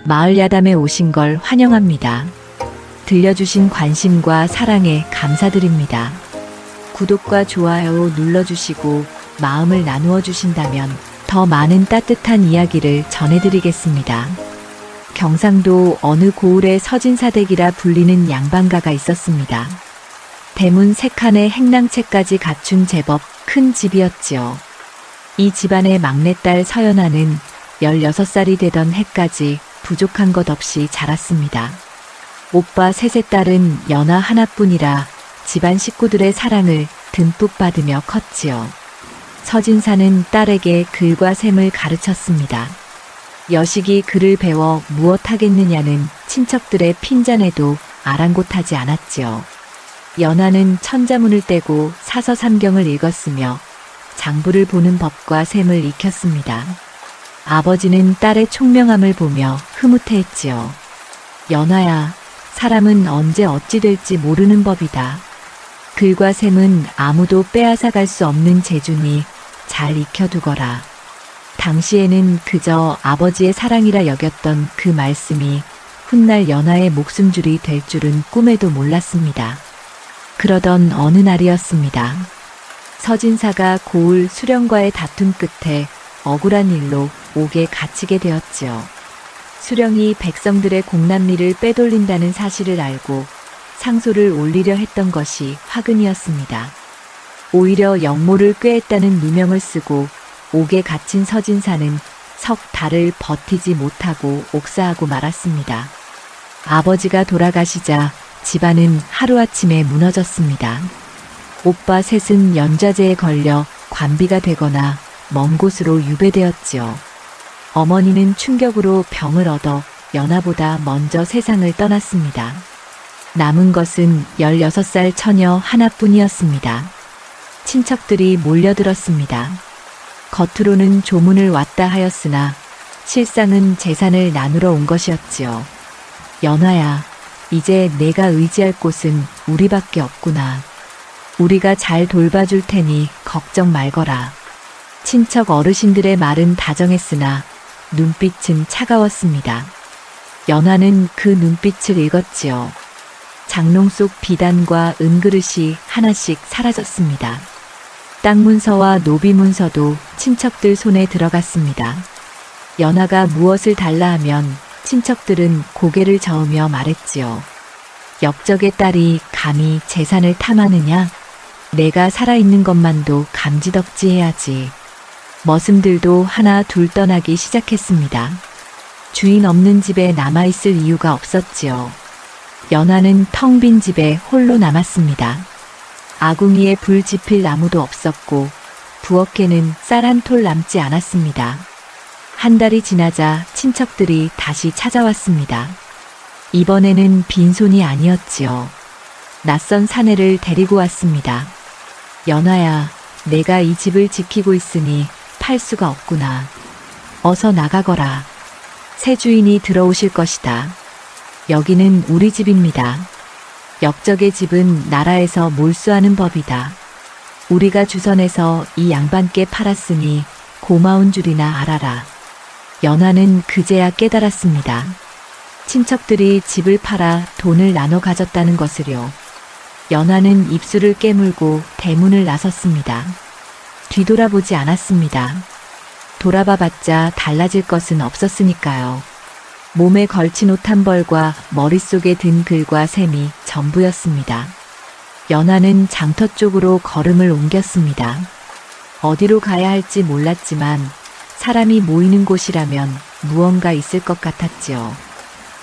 마을 야담에 오신 걸 환영합니다. 들려주신 관심과 사랑에 감사드립니다. 구독과 좋아요 눌러주시고 마음을 나누어 주신다면 더 많은 따뜻한 이야기를 전해드리겠습니다. 경상도 어느 고을에 서진사댁이라 불리는 양반가가 있었습니다. 대문 3칸에 행랑채까지 갖춘 제법 큰 집이었지요. 이 집안의 막내딸 서연아는 16살이 되던 해까지 부족한 것 없이 자랐습니다. 오빠 셋의 딸은 연아 하나뿐이라 집안 식구들의 사랑을 듬뿍 받으며 컸지요. 서진사는 딸에게 글과 셈을 가르쳤습니다. 여식이 글을 배워 무엇 하겠느냐는 친척들의 핀잔에도 아랑곳하지 않았지요. 연아는 천자문을 떼고 사서삼경을 읽었으며 장부를 보는 법과 셈을 익혔습니다. 아버지는 딸의 총명함을 보며 흐뭇해했지요. 연아야, 사람은 언제 어찌 될지 모르는 법이다. 글과 셈은 아무도 빼앗아갈 수 없는 재주니 잘 익혀두거라. 당시에는 그저 아버지의 사랑이라 여겼던 그 말씀이 훗날 연아의 목숨줄이 될 줄은 꿈에도 몰랐습니다. 그러던 어느 날이었습니다. 서진사가 고을 수령과의 다툼 끝에 억울한 일로 옥에 갇히게 되었지요. 수령이 백성들의 공난미를 빼돌린다는 사실을 알고 상소를 올리려 했던 것이 화근이었습니다. 오히려 역모를 꾀했다는 누명을 쓰고 옥에 갇힌 서진사는 석 달을 버티지 못하고 옥사하고 말았습니다. 아버지가 돌아가시자 집안은 하루아침에 무너졌습니다. 오빠 셋은 연좌제에 걸려 관비가 되거나 먼 곳으로 유배되었지요. 어머니는 충격으로 병을 얻어 연아보다 먼저 세상을 떠났습니다. 남은 것은 16살 처녀 하나뿐이었습니다. 친척들이 몰려들었습니다. 겉으로는 조문을 왔다 하였으나 실상은 재산을 나누러 온 것이었지요. 연아야, 이제 내가 의지할 곳은 우리밖에 없구나. 우리가 잘 돌봐줄 테니 걱정 말거라. 친척 어르신들의 말은 다정했으나 눈빛은 차가웠습니다. 연아는 그 눈빛을 읽었지요. 장롱 속 비단과 은그릇이 하나씩 사라졌습니다. 땅 문서와 노비 문서도 친척들 손에 들어갔습니다. 연아가 무엇을 달라 하면 친척들은 고개를 저으며 말했지요. 역적의 딸이 감히 재산을 탐하느냐? 내가 살아있는 것만도 감지덕지해야지. 머슴들도 하나 둘 떠나기 시작했습니다. 주인 없는 집에 남아있을 이유가 없었지요. 연아는 텅 빈 집에 홀로 남았습니다. 아궁이에 불 지필 나무도 없었고 부엌에는 쌀 한 톨 남지 않았습니다. 한 달이 지나자 친척들이 다시 찾아왔습니다. 이번에는 빈손이 아니었지요. 낯선 사내를 데리고 왔습니다. 연아야, 내가 이 집을 지키고 있으니 팔 수가 없구나. 어서 나가거라. 새 주인이 들어오실 것이다. 여기는 우리 집입니다. 역적의 집은 나라에서 몰수하는 법이다. 우리가 주선해서 이 양반께 팔았으니 고마운 줄이나 알아라. 연아는 그제야 깨달았습니다. 친척들이 집을 팔아 돈을 나눠 가졌다는 것을요. 연아는 입술을 깨물고 대문을 나섰습니다. 뒤돌아보지 않았습니다. 돌아봐봤자 달라질 것은 없었으니까요. 몸에 걸친 옷 한 벌과 머릿속에 든 글과 셈이 전부였습니다. 연아는 장터 쪽으로 걸음을 옮겼습니다. 어디로 가야 할지 몰랐지만 사람이 모이는 곳이라면 무언가 있을 것 같았지요.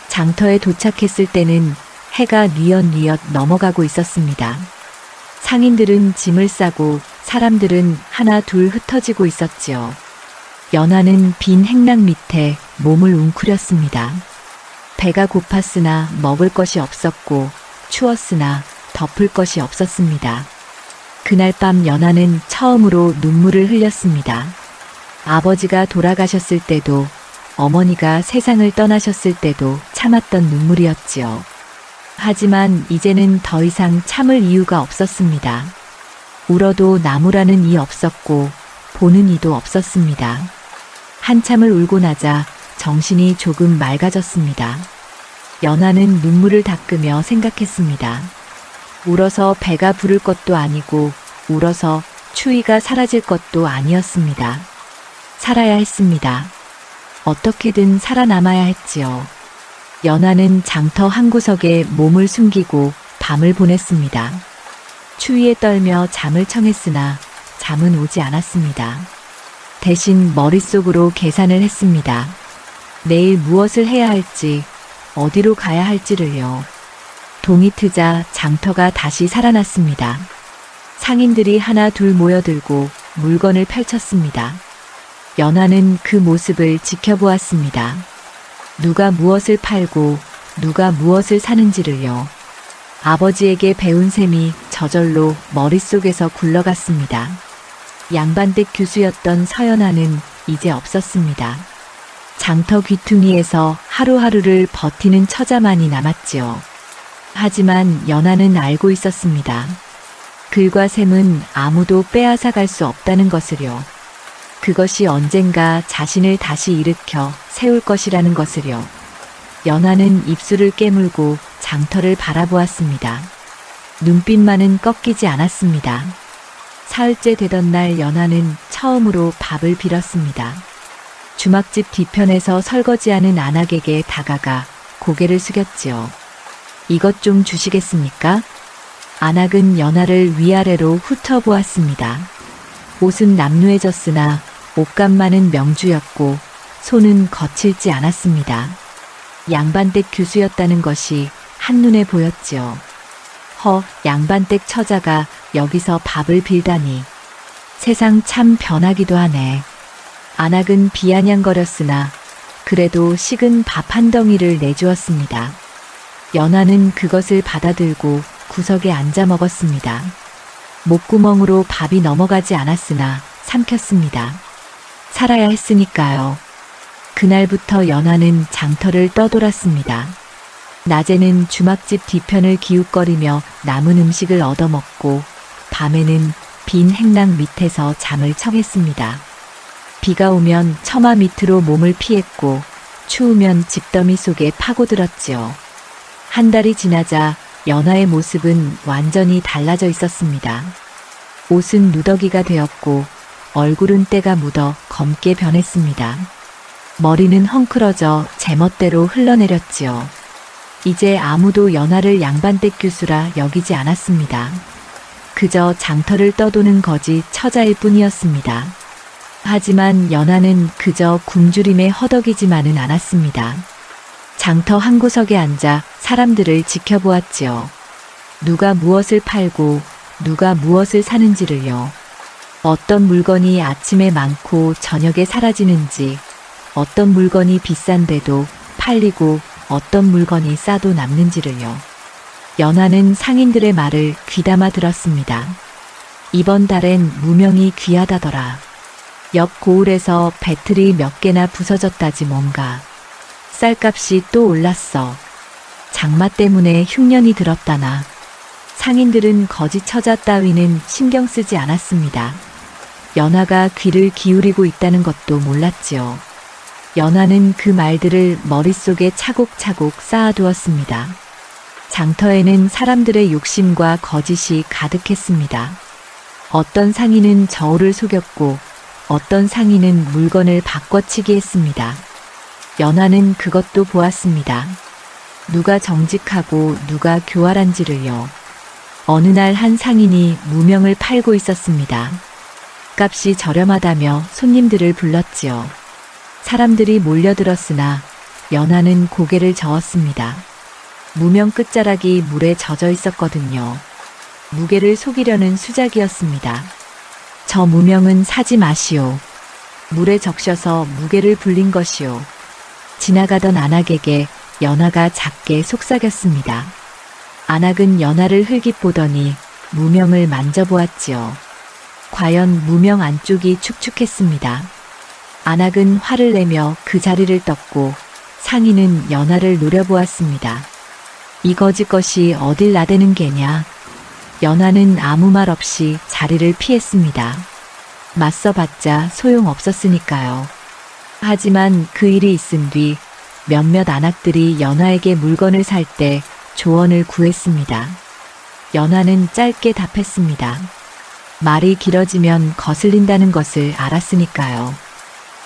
장터에 도착했을 때는 해가 뉘엿뉘엿 넘어가고 있었습니다. 상인들은 짐을 싸고 사람들은 하나 둘 흩어지고 있었지요. 연아는 빈 행랑 밑에 몸을 웅크렸습니다. 배가 고팠으나 먹을 것이 없었고 추웠으나 덮을 것이 없었습니다. 그날 밤 연아는 처음으로 눈물을 흘렸습니다. 아버지가 돌아가셨을 때도 어머니가 세상을 떠나셨을 때도 참았던 눈물이었지요. 하지만 이제는 더 이상 참을 이유가 없었습니다. 울어도 나무라는 이 없었고 보는 이도 없었습니다. 한참을 울고 나자 정신이 조금 맑아졌습니다. 연하는 눈물을 닦으며 생각했습니다. 울어서 배가 부를 것도 아니고 울어서 추위가 사라질 것도 아니었습니다. 살아야 했습니다. 어떻게든 살아남아야 했지요. 연하는 장터 한 구석에 몸을 숨기고 밤을 보냈습니다. 추위에 떨며 잠을 청했으나 잠은 오지 않았습니다. 대신 머릿속으로 계산을 했습니다. 내일 무엇을 해야 할지, 어디로 가야 할지를요. 동이 트자 장터가 다시 살아났습니다. 상인들이 하나 둘 모여들고 물건을 펼쳤습니다. 연하는 그 모습을 지켜보았습니다. 누가 무엇을 팔고 누가 무엇을 사는지를요. 아버지에게 배운 셈이 저절로 머릿속에서 굴러갔습니다. 양반댁 교수였던 서연아는 이제 없었습니다. 장터 귀퉁이에서 하루하루를 버티는 처자만이 남았지요. 하지만 연하는 알고 있었습니다. 글과 셈은 아무도 빼앗아 갈 수 없다는 것을요. 그것이 언젠가 자신을 다시 일으켜 세울 것이라는 것을요. 연하는 입술을 깨물고 장터를 바라보았습니다. 눈빛만은 꺾이지 않았습니다. 사흘째 되던 날 연하는 처음으로 밥을 빌었습니다. 주막집 뒤편에서 설거지하는 안악에게 다가가 고개를 숙였지요. 이것 좀 주시겠습니까? 안악은 연하를 위아래로 훑어보았습니다. 옷은 남루해졌으나 옷감만은 명주였고 손은 거칠지 않았습니다. 양반댁 교수였다는 것이 한눈에 보였지요. 양반댁 처자가 여기서 밥을 빌다니. 세상 참 변하기도 하네. 안악은 비아냥거렸으나 그래도 식은 밥 한 덩이를 내주었습니다. 연하는 그것을 받아들고 구석에 앉아 먹었습니다. 목구멍으로 밥이 넘어가지 않았으나 삼켰습니다. 살아야 했으니까요. 그날부터 연하는 장터를 떠돌았습니다. 낮에는 주막집 뒤편을 기웃거리며 남은 음식을 얻어먹고 밤에는 빈 행랑 밑에서 잠을 청했습니다. 비가 오면 처마 밑으로 몸을 피했고 추우면 집더미 속에 파고들었지요. 한 달이 지나자 연하의 모습은 완전히 달라져 있었습니다. 옷은 누더기가 되었고 얼굴은 때가 묻어 검게 변했습니다. 머리는 헝클어져 제멋대로 흘러내렸지요. 이제 아무도 연하를 양반댁 교수라 여기지 않았습니다. 그저 장터를 떠도는 거지 처자일 뿐이었습니다. 하지만 연하는 그저 굶주림에 허덕이지만은 않았습니다. 장터 한 구석에 앉아 사람들을 지켜보았지요. 누가 무엇을 팔고 누가 무엇을 사는지를요. 어떤 물건이 아침에 많고 저녁에 사라지는지, 어떤 물건이 비싼데도 팔리고 어떤 물건이 싸도 남는지를요. 연하는 상인들의 말을 귀담아 들었습니다. 이번 달엔 무명이 귀하다더라. 옆 고을에서 배틀이 몇 개나 부서졌다지 뭔가. 쌀값이 또 올랐어. 장마 때문에 흉년이 들었다나. 상인들은 거지 처자 따위는 신경 쓰지 않았습니다. 연하가 귀를 기울이고 있다는 것도 몰랐지요. 연하는 그 말들을 머릿속에 차곡차곡 쌓아두었습니다. 장터에는 사람들의 욕심과 거짓이 가득했습니다. 어떤 상인은 저울을 속였고 어떤 상인은 물건을 바꿔치기 했습니다. 연하는 그것도 보았습니다. 누가 정직하고 누가 교활한지를요. 어느 날 한 상인이 무명을 팔고 있었습니다. 값이 저렴하다며 손님들을 불렀지요. 사람들이 몰려들었으나 연하는 고개를 저었습니다. 무명 끝자락이 물에 젖어 있었거든요. 무게를 속이려는 수작이었습니다. 저 무명은 사지 마시오. 물에 적셔서 무게를 불린 것이오. 지나가던 안악에게 연하가 작게 속삭였습니다. 안악은 연하를 흘깃보더니 무명을 만져보았지요. 과연 무명 안쪽이 축축했습니다. 안악은 화를 내며 그 자리를 떴고 상인은 연하를 노려보았습니다. 이 거지것이 어딜 나대는 게냐. 연하는 아무 말 없이 자리를 피했습니다. 맞서봤자 소용없었으니까요. 하지만 그 일이 있은 뒤 몇몇 안악들이 연화에게 물건을 살 때 조언을 구했습니다. 연화는 짧게 답했습니다. 말이 길어지면 거슬린다는 것을 알았으니까요.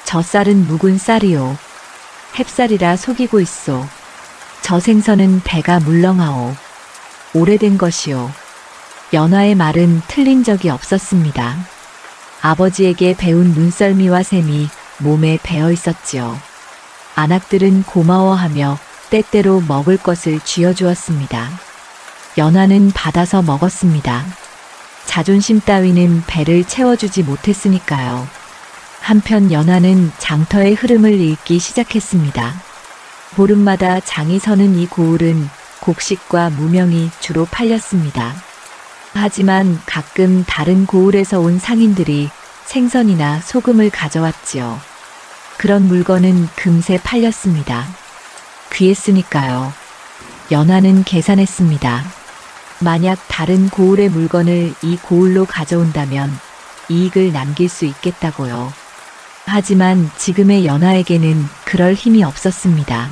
저 쌀은 묵은 쌀이요. 햅쌀이라 속이고 있소. 저 생선은 배가 물렁하오. 오래된 것이요. 연화의 말은 틀린 적이 없었습니다. 아버지에게 배운 눈썰미와 셈이 몸에 배어 있었지요. 안악들은 고마워하며 때때로 먹을 것을 쥐어주었습니다. 연화는 받아서 먹었습니다. 자존심 따위는 배를 채워주지 못했으니까요. 한편 연화는 장터의 흐름을 읽기 시작했습니다. 보름마다 장이 서는 이 고을은 곡식과 무명이 주로 팔렸습니다. 하지만 가끔 다른 고을에서 온 상인들이 생선이나 소금을 가져왔지요. 그런 물건은 금세 팔렸습니다. 귀했으니까요. 연화는 계산했습니다. 만약 다른 고을의 물건을 이 고을로 가져온다면 이익을 남길 수 있겠다고요. 하지만 지금의 연화에게는 그럴 힘이 없었습니다.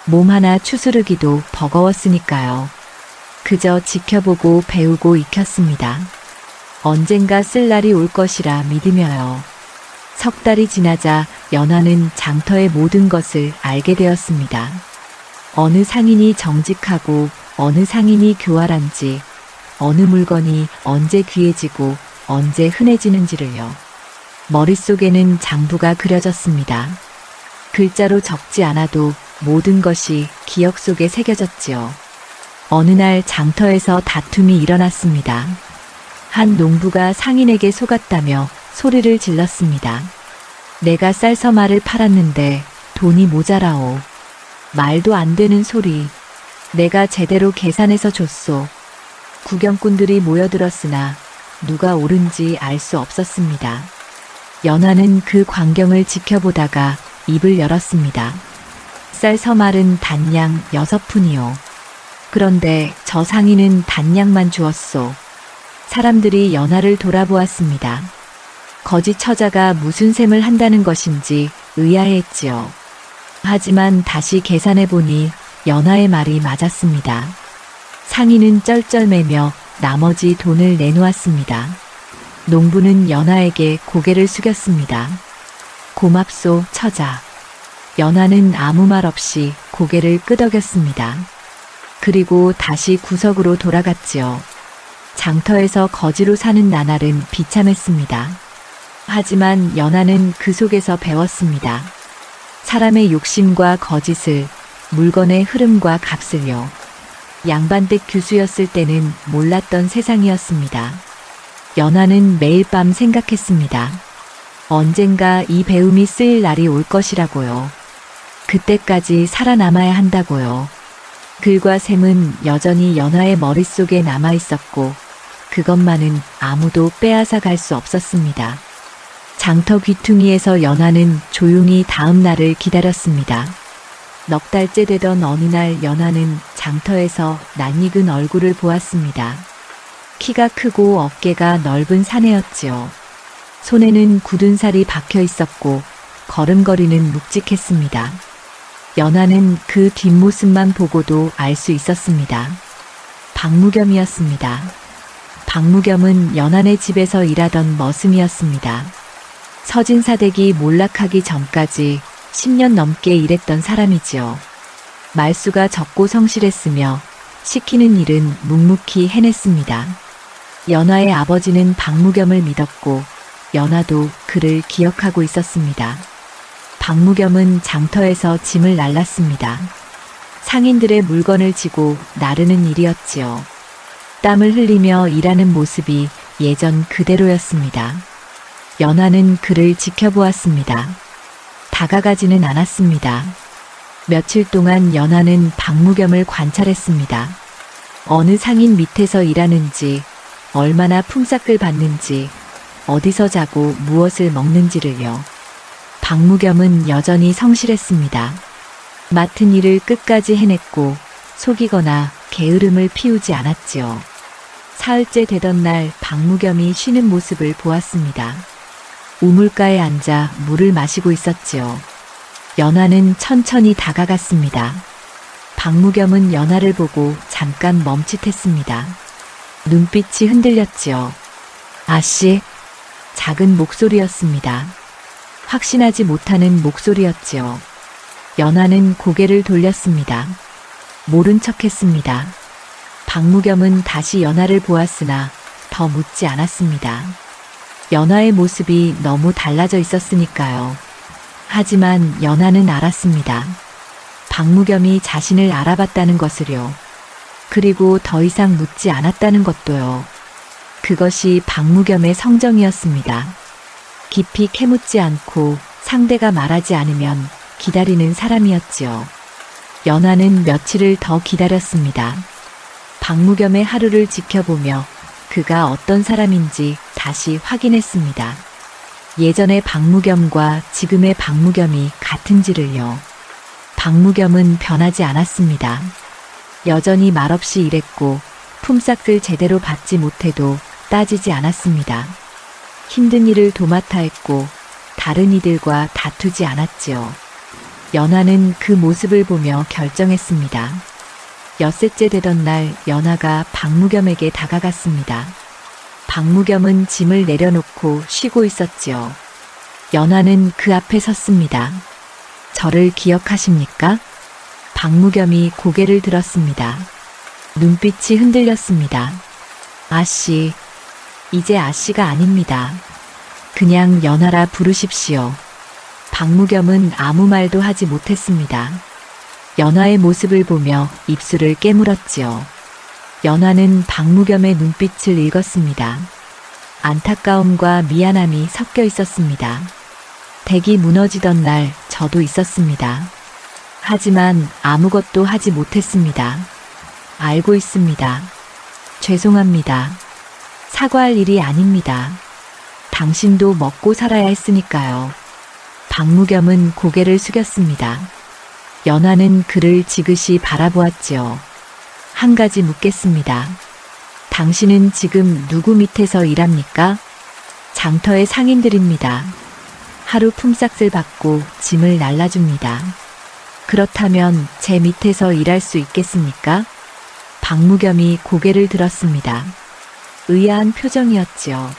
몸 하나 추스르기도 버거웠으니까요. 그저 지켜보고 배우고 익혔습니다. 언젠가 쓸 날이 올 것이라 믿으며요. 석 달이 지나자 연화는 장터의 모든 것을 알게 되었습니다. 어느 상인이 정직하고 어느 상인이 교활한지, 어느 물건이 언제 귀해지고 언제 흔해지는지를요. 머릿속에는 장부가 그려졌습니다. 글자로 적지 않아도 모든 것이 기억 속에 새겨졌지요. 어느 날 장터에서 다툼이 일어났습니다. 한 농부가 상인에게 속았다며 소리를 질렀습니다. 내가 쌀서말을 팔았는데 돈이 모자라오. 말도 안 되는 소리. 내가 제대로 계산해서 줬소. 구경꾼들이 모여들었으나 누가 옳은지 알 수 없었습니다. 연화는 그 광경을 지켜보다가 입을 열었습니다. 쌀서말은 단양 6푼이요. 그런데 저 상인은 단양만 주었소. 사람들이 연화를 돌아보았습니다. 거짓 처자가 무슨 셈을 한다는 것인지 의아해했지요. 하지만 다시 계산해보니 연화의 말이 맞았습니다. 상인은 쩔쩔매며 나머지 돈을 내놓았습니다. 농부는 연화에게 고개를 숙였습니다. 고맙소, 처자. 연화는 아무 말 없이 고개를 끄덕였습니다. 그리고 다시 구석으로 돌아갔지요. 장터에서 거지로 사는 나날은 비참했습니다. 하지만 연화는 그 속에서 배웠습니다. 사람의 욕심과 거짓을, 물건의 흐름과 값을요. 양반댁 교수였을 때는 몰랐던 세상이었습니다. 연화는 매일 밤 생각했습니다. 언젠가 이 배움이 쓰일 날이 올 것이라고요. 그때까지 살아남아야 한다고요. 글과 셈은 여전히 연화의 머릿속에 남아있었고 그것만은 아무도 빼앗아 갈 수 없었습니다. 장터 귀퉁이에서 연화는 조용히 다음 날을 기다렸습니다. 넉 달째 되던 어느 날 연화는 장터에서 낯익은 얼굴을 보았습니다. 키가 크고 어깨가 넓은 사내였지요. 손에는 굳은 살이 박혀 있었고 걸음걸이는 묵직했습니다. 연화는 그 뒷모습만 보고도 알 수 있었습니다. 박무겸이었습니다. 박무겸은 연한의 집에서 일하던 머슴이었습니다. 서진사댁이 몰락하기 전까지 10년 넘게 일했던 사람이지요. 말수가 적고 성실했으며 시키는 일은 묵묵히 해냈습니다. 연화의 아버지는 박무겸을 믿었고 연화도 그를 기억하고 있었습니다. 박무겸은 장터에서 짐을 날랐습니다. 상인들의 물건을 지고 나르는 일이었지요. 땀을 흘리며 일하는 모습이 예전 그대로였습니다. 연화는 그를 지켜보았습니다. 다가가지는 않았습니다. 며칠 동안 연화는 박무겸을 관찰했습니다. 어느 상인 밑에서 일하는지, 얼마나 품삯을 받는지, 어디서 자고 무엇을 먹는지를요. 박무겸은 여전히 성실했습니다. 맡은 일을 끝까지 해냈고 속이거나 게으름을 피우지 않았지요. 사흘째 되던 날 박무겸이 쉬는 모습을 보았습니다. 우물가에 앉아 물을 마시고 있었지요. 연화는 천천히 다가갔습니다. 박무겸은 연화를 보고 잠깐 멈칫했습니다. 눈빛이 흔들렸지요. 아씨, 작은 목소리였습니다. 확신하지 못하는 목소리였지요. 연화는 고개를 돌렸습니다. 모른 척했습니다. 박무겸은 다시 연화를 보았으나 더 묻지 않았습니다. 연화의 모습이 너무 달라져 있었으니까요. 하지만 연화는 알았습니다. 박무겸이 자신을 알아봤다는 것을요. 그리고 더 이상 묻지 않았다는 것도요. 그것이 박무겸의 성정이었습니다. 깊이 캐묻지 않고 상대가 말하지 않으면 기다리는 사람이었지요. 연화는 며칠을 더 기다렸습니다. 박무겸의 하루를 지켜보며 그가 어떤 사람인지 다시 확인했습니다. 예전의 박무겸과 지금의 박무겸이 같은지를요. 박무겸은 변하지 않았습니다. 여전히 말없이 일했고 품삯을 제대로 받지 못해도 따지지 않았습니다. 힘든 일을 도맡아 했고 다른 이들과 다투지 않았지요. 연화는 그 모습을 보며 결정했습니다. 엿새째 되던 날 연화가 박무겸에게 다가갔습니다. 박무겸은 짐을 내려놓고 쉬고 있었지요. 연화는 그 앞에 섰습니다. 저를 기억하십니까? 박무겸이 고개를 들었습니다. 눈빛이 흔들렸습니다. 아씨, 이제 아씨가 아닙니다. 그냥 연화라 부르십시오. 박무겸은 아무 말도 하지 못했습니다. 연화의 모습을 보며 입술을 깨물었지요. 연화는 박무겸의 눈빛을 읽었습니다. 안타까움과 미안함이 섞여 있었습니다. 댁이 무너지던 날 저도 있었습니다. 하지만 아무것도 하지 못했습니다. 알고 있습니다. 죄송합니다. 사과할 일이 아닙니다. 당신도 먹고 살아야 했으니까요. 박무겸은 고개를 숙였습니다. 연화는 그를 지그시 바라보았지요. 한 가지 묻겠습니다. 당신은 지금 누구 밑에서 일합니까? 장터의 상인들입니다. 하루 품삯을 받고 짐을 날라줍니다. 그렇다면 제 밑에서 일할 수 있겠습니까? 박무겸이 고개를 들었습니다. 의아한 표정이었지요.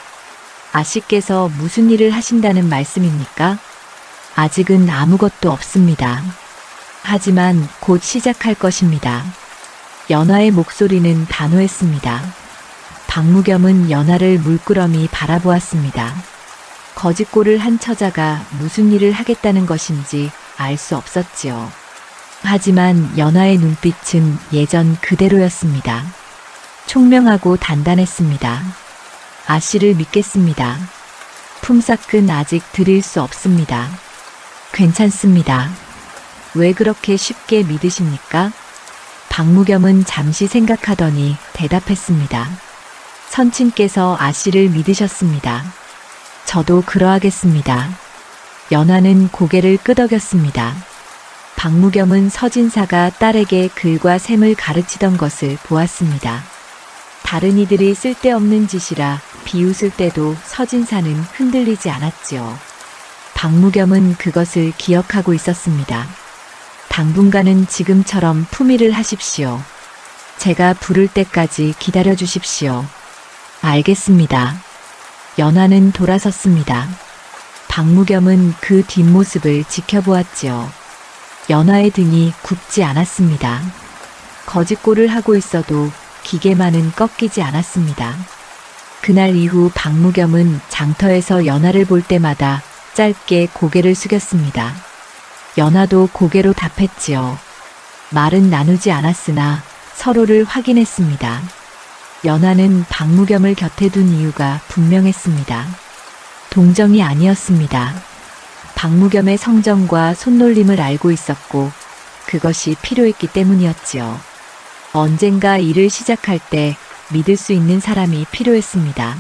아씨께서 무슨 일을 하신다는 말씀입니까? 아직은 아무것도 없습니다. 하지만 곧 시작할 것입니다. 연화의 목소리는 단호했습니다. 박무겸은 연화를 물끄러미 바라보았습니다. 거짓골을 한 처자가 무슨 일을 하겠다는 것인지 알 수 없었지요. 하지만 연화의 눈빛은 예전 그대로였습니다. 총명하고 단단했습니다. 아씨를 믿겠습니다. 품삯은 아직 드릴 수 없습니다. 괜찮습니다. 왜 그렇게 쉽게 믿으십니까? 박무겸은 잠시 생각하더니 대답했습니다. 선친께서 아씨를 믿으셨습니다. 저도 그러하겠습니다. 연화는 고개를 끄덕였습니다. 박무겸은 서진사가 딸에게 글과 셈을 가르치던 것을 보았습니다. 다른 이들이 쓸데없는 짓이라 비웃을 때도 서진사는 흔들리지 않았지요. 박무겸은 그것을 기억하고 있었습니다. 당분간은 지금처럼 품위를 하십시오. 제가 부를 때까지 기다려 주십시오. 알겠습니다. 연화는 돌아섰습니다. 박무겸은 그 뒷모습을 지켜보았지요. 연화의 등이 굽지 않았습니다. 거짓골을 하고 있어도 기계만은 꺾이지 않았습니다. 그날 이후 박무겸은 장터에서 연화를 볼 때마다 짧게 고개를 숙였습니다. 연화도 고개로 답했지요. 말은 나누지 않았으나 서로를 확인했습니다. 연화는 박무겸을 곁에 둔 이유가 분명했습니다. 동정이 아니었습니다. 박무겸의 성정과 손놀림을 알고 있었고 그것이 필요했기 때문이었지요. 언젠가 일을 시작할 때 믿을 수 있는 사람이 필요했습니다.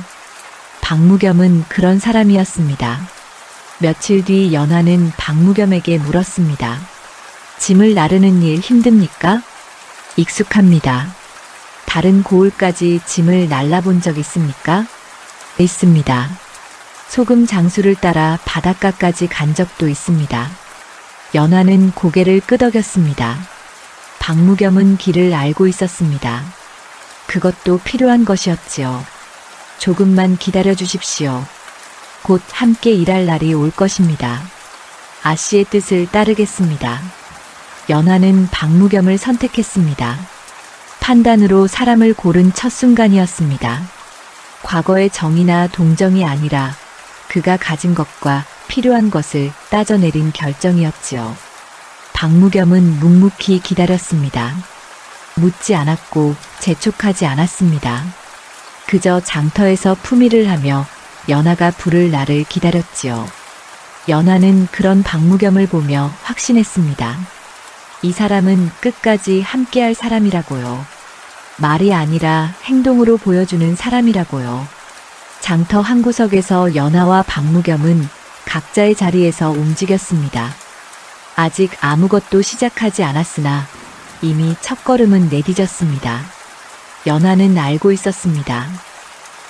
박무겸은 그런 사람이었습니다. 며칠 뒤 연화는 박무겸에게 물었습니다. 짐을 나르는 일 힘듭니까? 익숙합니다. 다른 고을까지 짐을 날라본 적 있습니까? 있습니다. 소금 장수를 따라 바닷가까지 간 적도 있습니다. 연화는 고개를 끄덕였습니다. 박무겸은 길을 알고 있었습니다. 그것도 필요한 것이었지요. 조금만 기다려 주십시오. 곧 함께 일할 날이 올 것입니다. 아씨의 뜻을 따르겠습니다. 연화는 박무겸을 선택했습니다. 판단으로 사람을 고른 첫 순간이었습니다. 과거의 정의나 동정이 아니라 그가 가진 것과 필요한 것을 따져내린 결정이었지요. 박무겸은 묵묵히 기다렸습니다. 묻지 않았고 재촉하지 않았습니다. 그저 장터에서 품위를 하며 연화가 부를 날을 기다렸지요. 연화는 그런 박무겸을 보며 확신했습니다. 이 사람은 끝까지 함께할 사람이라고요. 말이 아니라 행동으로 보여주는 사람이라고요. 장터 한 구석에서 연화와 박무겸은 각자의 자리에서 움직였습니다. 아직 아무것도 시작하지 않았으나 이미 첫걸음은 내디뎠습니다. 연화는 알고 있었습니다.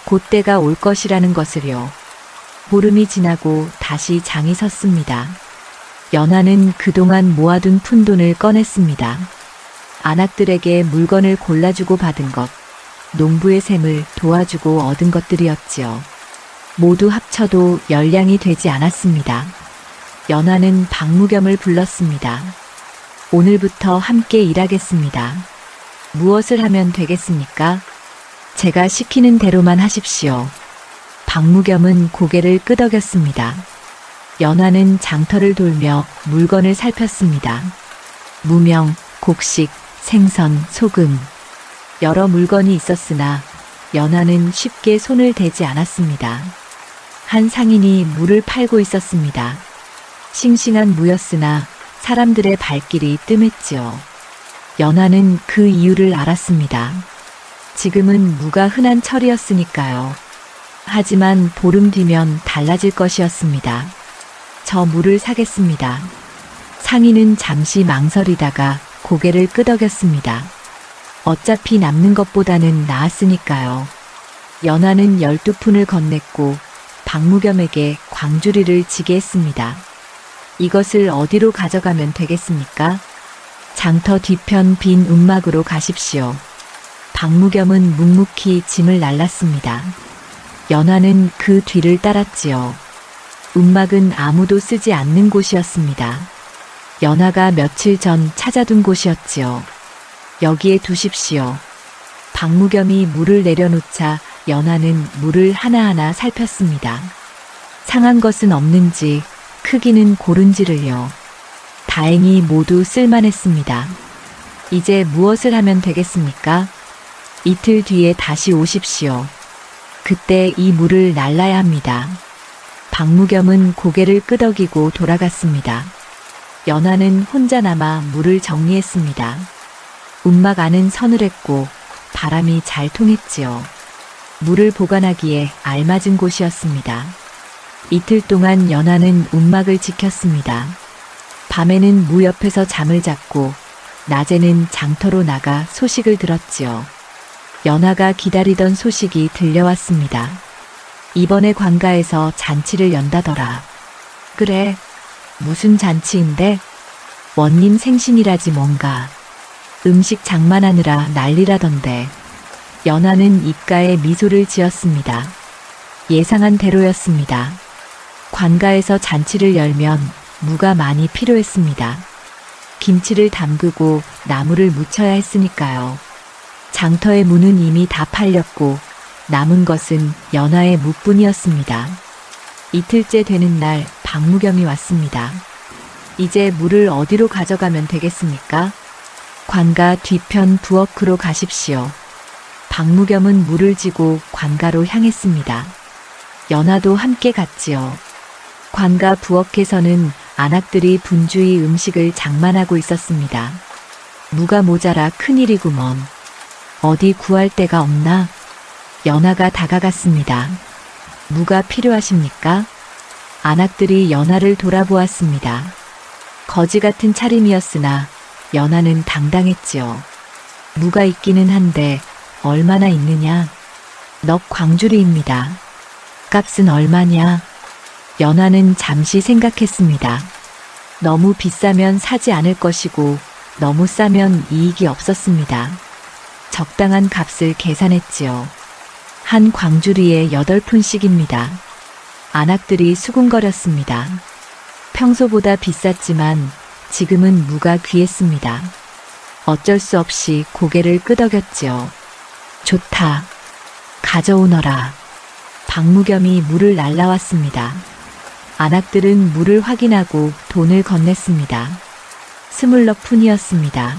곧 때가 올 것이라는 것을요. 보름이 지나고 다시 장이 섰습니다. 연화는 그동안 모아둔 푼돈을 꺼냈습니다. 안악들에게 물건을 골라주고 받은 것, 농부의 셈을 도와주고 얻은 것들이었지요. 모두 합쳐도 열량이 되지 않았습니다. 연화는 박무겸을 불렀습니다. 오늘부터 함께 일하겠습니다. 무엇을 하면 되겠습니까? 제가 시키는 대로만 하십시오. 박무겸은 고개를 끄덕였습니다. 연화는 장터를 돌며 물건을 살폈습니다. 무명, 곡식, 생선, 소금. 여러 물건이 있었으나 연화는 쉽게 손을 대지 않았습니다. 한 상인이 물을 팔고 있었습니다. 싱싱한 무였으나 사람들의 발길이 뜸했지요. 연화는 그 이유를 알았습니다. 지금은 무가 흔한 철이었으니까요. 하지만 보름 뒤면 달라질 것이었습니다. 저 물을 사겠습니다. 상인은 잠시 망설이다가 고개를 끄덕였습니다. 어차피 남는 것보다는 나았으니까요. 연화는 12푼을 건넸고 박무겸에게 광주리를 지게 했습니다. 이것을 어디로 가져가면 되겠습니까? 장터 뒤편 빈 움막으로 가십시오. 박무겸은 묵묵히 짐을 날랐습니다. 연화는 그 뒤를 따랐지요. 움막은 아무도 쓰지 않는 곳이었습니다. 연화가 며칠 전 찾아둔 곳이었지요. 여기에 두십시오. 박무겸이 물을 내려놓자 연화는 물을 하나하나 살폈습니다. 상한 것은 없는지, 크기는 고른지를요. 다행히 모두 쓸만했습니다. 이제 무엇을 하면 되겠습니까? 이틀 뒤에 다시 오십시오. 그때 이 물을 날라야 합니다. 박무겸은 고개를 끄덕이고 돌아갔습니다. 연화는 혼자 남아 물을 정리했습니다. 움막 안은 서늘했고 바람이 잘 통했지요. 물을 보관하기에 알맞은 곳이었습니다. 이틀 동안 연화는 움막을 지켰습니다. 밤에는 무 옆에서 잠을 잤고 낮에는 장터로 나가 소식을 들었지요. 연화가 기다리던 소식이 들려왔습니다. 이번에 관가에서 잔치를 연다더라. 그래, 무슨 잔치인데? 원님 생신이라지 뭔가. 음식 장만하느라 난리라던데. 연화는 입가에 미소를 지었습니다. 예상한 대로였습니다. 관가에서 잔치를 열면 무가 많이 필요했습니다. 김치를 담그고 나물을 무쳐야 했으니까요. 장터의 무는 이미 다 팔렸고 남은 것은 연화의 무뿐이었습니다. 이틀째 되는 날 박무겸이 왔습니다. 이제 물을 어디로 가져가면 되겠습니까? 관가 뒤편 부엌으로 가십시오. 박무겸은 물을 지고 관가로 향했습니다. 연화도 함께 갔지요. 관가 부엌에서는 안악들이 분주히 음식을 장만하고 있었습니다. 무가 모자라 큰일이구먼. 어디 구할 데가 없나? 연화가 다가갔습니다. 무가 필요하십니까? 안악들이 연화를 돌아보았습니다. 거지 같은 차림이었으나 연화는 당당했지요. 무가 있기는 한데 얼마나 있느냐? 넉 광주리입니다. 값은 얼마냐? 연하는 잠시 생각했습니다. 너무 비싸면 사지 않을 것이고 너무 싸면 이익이 없었습니다. 적당한 값을 계산했지요. 한 광주리에 8푼씩입니다. 안악들이 수군거렸습니다. 평소보다 비쌌지만 지금은 무가 귀했습니다. 어쩔 수 없이 고개를 끄덕였지요. 좋다. 가져오너라. 박무겸이 물을 날라왔습니다. 안악들은 물을 확인하고 돈을 건넸습니다. 20푼이었습니다.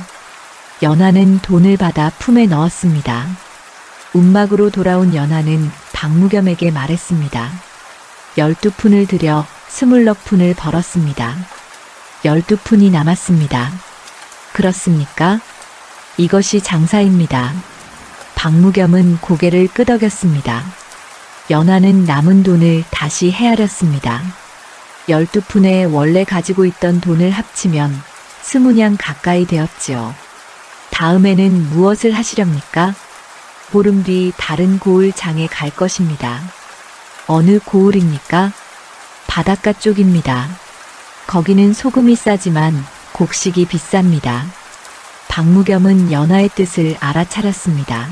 연하는 돈을 받아 품에 넣었습니다. 움막으로 돌아온 연하는 박무겸에게 말했습니다. 12푼을 들여 20푼을 벌었습니다. 12푼이 남았습니다. 그렇습니까? 이것이 장사입니다. 박무겸은 고개를 끄덕였습니다. 연하는 남은 돈을 다시 헤아렸습니다. 12푼에 원래 가지고 있던 돈을 합치면 20냥 가까이 되었지요. 다음에는 무엇을 하시렵니까? 보름 뒤 다른 고을 장에 갈 것입니다. 어느 고을입니까? 바닷가 쪽입니다. 거기는 소금이 싸지만 곡식이 비쌉니다. 박무겸은 연하의 뜻을 알아차렸습니다.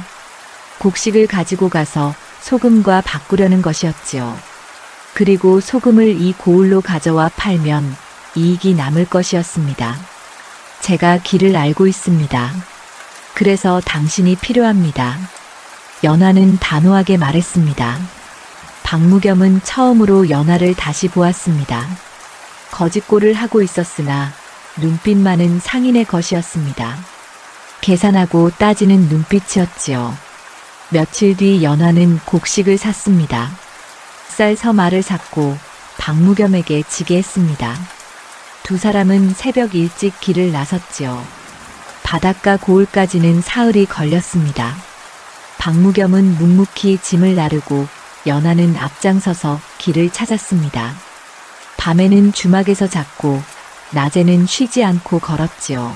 곡식을 가지고 가서 소금과 바꾸려는 것이었지요. 그리고 소금을 이 고을로 가져와 팔면 이익이 남을 것이었습니다. 제가 길을 알고 있습니다. 그래서 당신이 필요합니다. 연하는 단호하게 말했습니다. 박무겸은 처음으로 연하를 다시 보았습니다. 거짓골을 하고 있었으나 눈빛만은 상인의 것이었습니다. 계산하고 따지는 눈빛이었지요. 며칠 뒤 연하는 곡식을 샀습니다. 쌀 서말을 샀고 박무겸에게 지게 했습니다. 두 사람은 새벽 일찍 길을 나섰지요. 바닷가 고을까지는 사흘이 걸렸습니다. 박무겸은 묵묵히 짐을 나르고 연하는 앞장서서 길을 찾았습니다. 밤에는 주막에서 잤고 낮에는 쉬지 않고 걸었지요.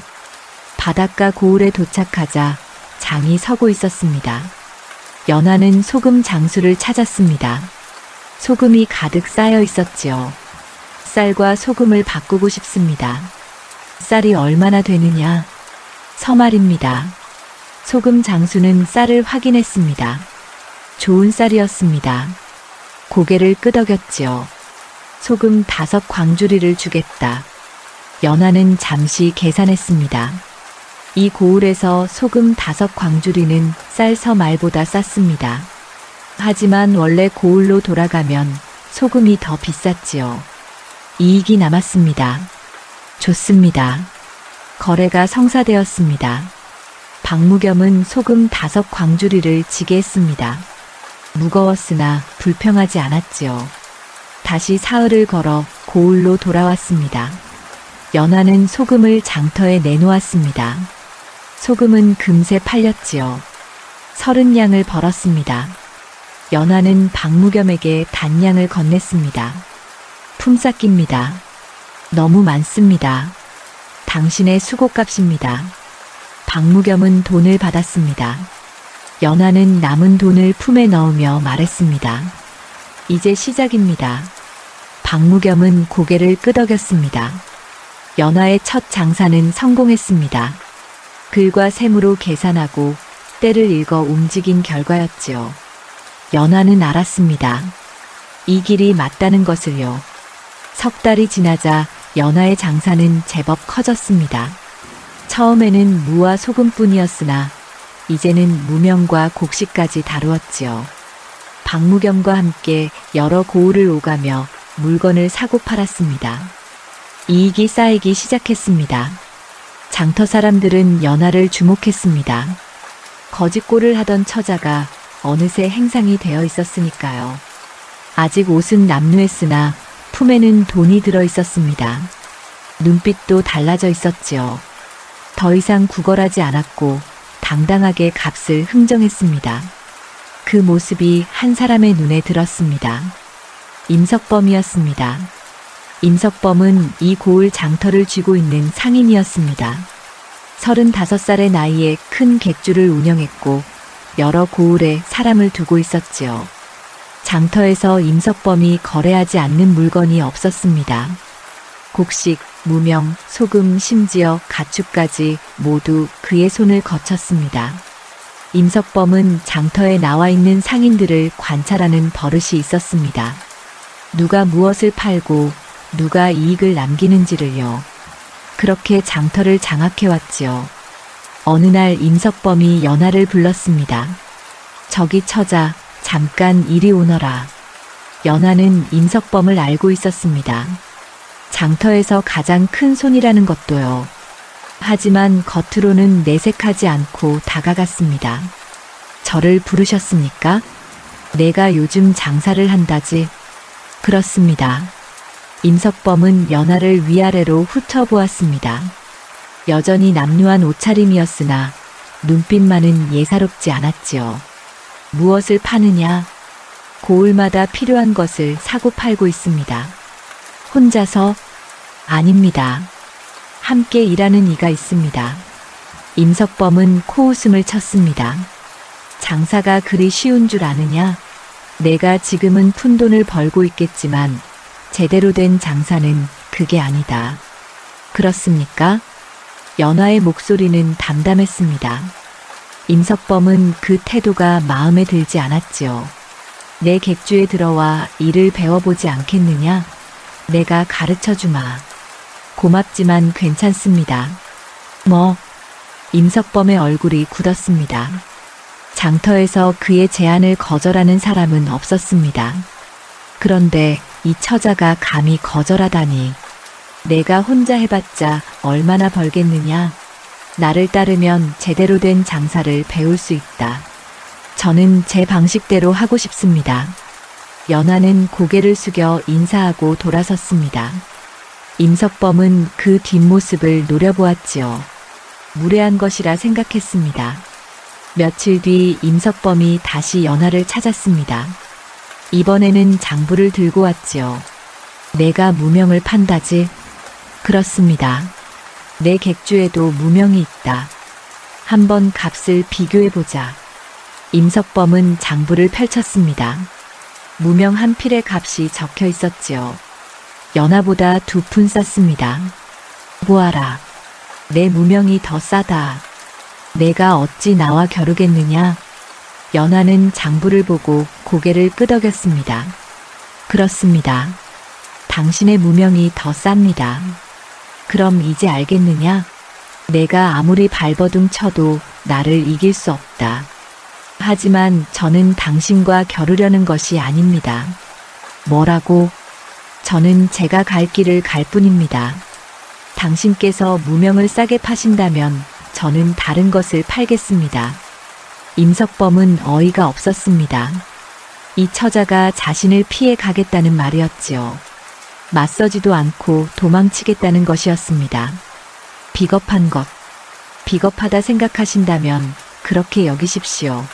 바닷가 고을에 도착하자 장이 서고 있었습니다. 연하는 소금 장수를 찾았습니다. 소금이 가득 쌓여 있었지요. 쌀과 소금을 바꾸고 싶습니다. 쌀이 얼마나 되느냐? 서말입니다. 소금 장수는 쌀을 확인했습니다. 좋은 쌀이었습니다. 고개를 끄덕였지요. 소금 5광주리를 주겠다. 연하는 잠시 계산했습니다. 이 고을에서 소금 5광주리는 쌀 서말보다 쌌습니다. 하지만 원래 고을로 돌아가면 소금이 더 비쌌지요. 이익이 남았습니다. 좋습니다. 거래가 성사되었습니다. 박무겸은 소금 5광주리를 지게 했습니다. 무거웠으나 불평하지 않았지요. 다시 사흘을 걸어 고을로 돌아왔습니다. 연하는 소금을 장터에 내놓았습니다. 소금은 금세 팔렸지요. 30냥을 벌었습니다. 연하는 박무겸에게 단량을 건넸습니다. 품삯입니다. 너무 많습니다. 당신의 수고값입니다. 박무겸은 돈을 받았습니다. 연하는 남은 돈을 품에 넣으며 말했습니다. 이제 시작입니다. 박무겸은 고개를 끄덕였습니다. 연하의 첫 장사는 성공했습니다. 글과 셈으로 계산하고 때를 읽어 움직인 결과였지요. 연하는 알았습니다. 이 길이 맞다는 것을요. 석 달이 지나자 연하의 장사는 제법 커졌습니다. 처음에는 무와 소금뿐이었으나 이제는 무명과 곡식까지 다루었지요. 박무겸과 함께 여러 고을을 오가며 물건을 사고 팔았습니다. 이익이 쌓이기 시작했습니다. 장터 사람들은 연하를 주목했습니다. 거짓골을 하던 처자가 어느새 행상이 되어 있었으니까요. 아직 옷은 남루했으나 품에는 돈이 들어 있었습니다. 눈빛도 달라져 있었지요. 더 이상 구걸하지 않았고 당당하게 값을 흥정했습니다. 그 모습이 한 사람의 눈에 들었습니다. 임석범이었습니다. 임석범은 이 고을 장터를 쥐고 있는 상인이었습니다. 35살의 나이에 큰 객주를 운영했고 여러 고을에 사람을 두고 있었지요. 장터에서 임석범이 거래하지 않는 물건이 없었습니다. 곡식, 무명, 소금, 심지어 가축까지 모두 그의 손을 거쳤습니다. 임석범은 장터에 나와 있는 상인들을 관찰하는 버릇이 있었습니다. 누가 무엇을 팔고 누가 이익을 남기는지를요. 그렇게 장터를 장악해왔지요. 어느 날 임석범이 연하를 불렀습니다. 저기 처자, 잠깐 이리 오너라. 연하는 임석범을 알고 있었습니다. 장터에서 가장 큰 손이라는 것도요. 하지만 겉으로는 내색하지 않고 다가갔습니다. 저를 부르셨습니까? 내가 요즘 장사를 한다지. 그렇습니다. 임석범은 연하를 위아래로 훑어보았습니다. 여전히 남루한 옷차림이었으나 눈빛만은 예사롭지 않았지요. 무엇을 파느냐? 고을마다 필요한 것을 사고 팔고 있습니다. 혼자서? 아닙니다. 함께 일하는 이가 있습니다. 임석범은 코웃음을 쳤습니다. 장사가 그리 쉬운 줄 아느냐? 내가 지금은 푼돈을 벌고 있겠지만 제대로 된 장사는 그게 아니다. 그렇습니까? 연하의 목소리는 담담했습니다. 임석범은 그 태도가 마음에 들지 않았지요. 내 객주에 들어와 일을 배워보지 않겠느냐? 내가 가르쳐 주마. 고맙지만 괜찮습니다. 임석범의 얼굴이 굳었습니다. 장터에서 그의 제안을 거절하는 사람은 없었습니다. 그런데 이 처자가 감히 거절하다니. 내가 혼자 해봤자 얼마나 벌겠느냐. 나를 따르면 제대로 된 장사를 배울 수 있다. 저는 제 방식대로 하고 싶습니다. 연하는 고개를 숙여 인사하고 돌아섰습니다. 임석범은 그 뒷모습을 노려보았지요. 무례한 것이라 생각했습니다. 며칠 뒤 임석범이 다시 연하를 찾았습니다. 이번에는 장부를 들고 왔지요. 내가 무명을 판다지? 그렇습니다. 내 객주에도 무명이 있다. 한번 값을 비교해보자. 임석범은 장부를 펼쳤습니다. 무명 한 필의 값이 적혀 있었지요. 연하보다 2푼 쌌습니다. 보아라. 내 무명이 더 싸다. 내가 어찌 나와 겨루겠느냐? 연하는 장부를 보고 고개를 끄덕였습니다. 그렇습니다. 당신의 무명이 더 쌉니다. 그럼 이제 알겠느냐? 내가 아무리 발버둥 쳐도 나를 이길 수 없다. 하지만 저는 당신과 겨루려는 것이 아닙니다. 뭐라고? 저는 제가 갈 길을 갈 뿐입니다. 당신께서 무명을 싸게 파신다면 저는 다른 것을 팔겠습니다. 임석범은 어이가 없었습니다. 이 처자가 자신을 피해 가겠다는 말이었지요. 맞서지도 않고 도망치겠다는 것이었습니다. 비겁한 것. 비겁하다 생각하신다면 그렇게 여기십시오.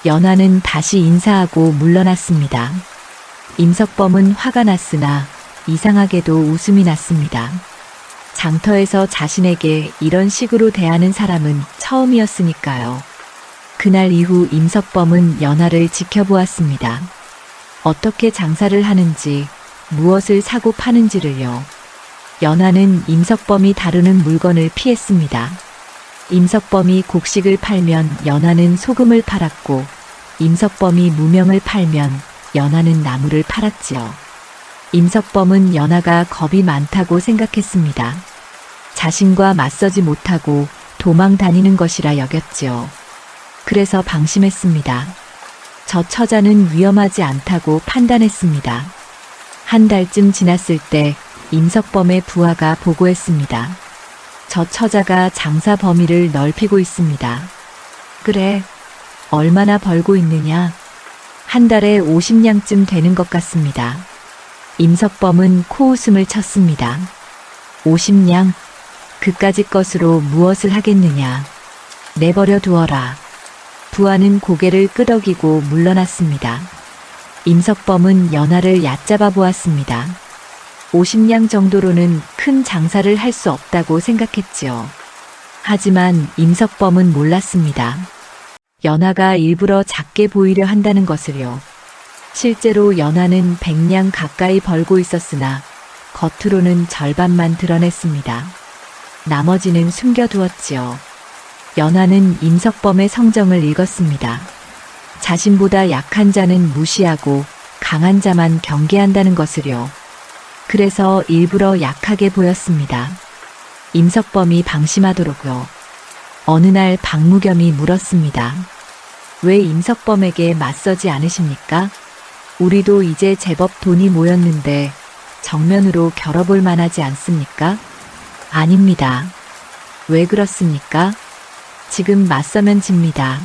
연하는 다시 인사하고 물러났습니다. 임석범은 화가 났으나 이상하게도 웃음이 났습니다. 장터에서 자신에게 이런 식으로 대하는 사람은 처음이었으니까요. 그날 이후 임석범은 연하를 지켜보았습니다. 어떻게 장사를 하는지, 무엇을 사고 파는지를요. 연하는 임석범이 다루는 물건을 피했습니다. 임석범이 곡식을 팔면 연하는 소금을 팔았고, 임석범이 무명을 팔면 연하는 나무를 팔았지요. 임석범은 연하가 겁이 많다고 생각했습니다. 자신과 맞서지 못하고 도망 다니는 것이라 여겼지요. 그래서 방심했습니다. 저 처자는 위험하지 않다고 판단했습니다. 한 달쯤 지났을 때 임석범의 부하가 보고했습니다. 저 처자가 장사 범위를 넓히고 있습니다. 그래, 얼마나 벌고 있느냐? 한 달에 50냥쯤 되는 것 같습니다. 임석범은 코웃음을 쳤습니다. 50냥? 그까짓 것으로 무엇을 하겠느냐? 내버려 두어라. 부하는 고개를 끄덕이고 물러났습니다. 임석범은 연하를 얕잡아 보았습니다. 50냥 정도로는 큰 장사를 할 수 없다고 생각했지요. 하지만 임석범은 몰랐습니다. 연하가 일부러 작게 보이려 한다는 것을요. 실제로 연하는 100냥 가까이 벌고 있었으나 겉으로는 절반만 드러냈습니다. 나머지는 숨겨두었지요. 연하는 임석범의 성정을 읽었습니다. 자신보다 약한 자는 무시하고 강한 자만 경계한다는 것을요. 그래서 일부러 약하게 보였습니다. 임석범이 방심하도록요. 어느 날 박무겸이 물었습니다. 왜 임석범에게 맞서지 않으십니까? 우리도 이제 제법 돈이 모였는데 정면으로 겨뤄볼 만하지 않습니까? 아닙니다. 왜 그렇습니까? 지금 맞서면 집니다.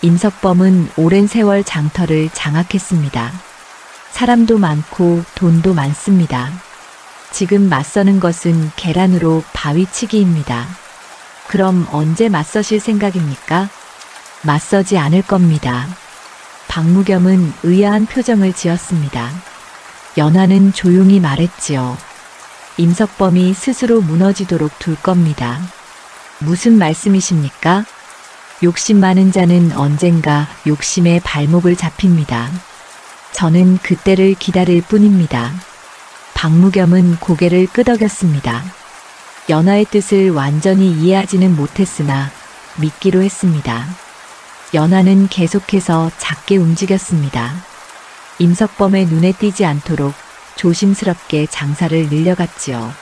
임석범은 오랜 세월 장터를 장악했습니다. 사람도 많고 돈도 많습니다. 지금 맞서는 것은 계란으로 바위치기입니다. 그럼 언제 맞서실 생각입니까? 맞서지 않을 겁니다. 박무겸은 의아한 표정을 지었습니다. 연하는 조용히 말했지요. 임석범이 스스로 무너지도록 둘 겁니다. 무슨 말씀이십니까? 욕심 많은 자는 언젠가 욕심의 발목을 잡힙니다. 저는 그때를 기다릴 뿐입니다. 박무겸은 고개를 끄덕였습니다. 연하의 뜻을 완전히 이해하지는 못했으나 믿기로 했습니다. 연하는 계속해서 작게 움직였습니다. 임석범의 눈에 띄지 않도록 조심스럽게 장사를 늘려갔지요.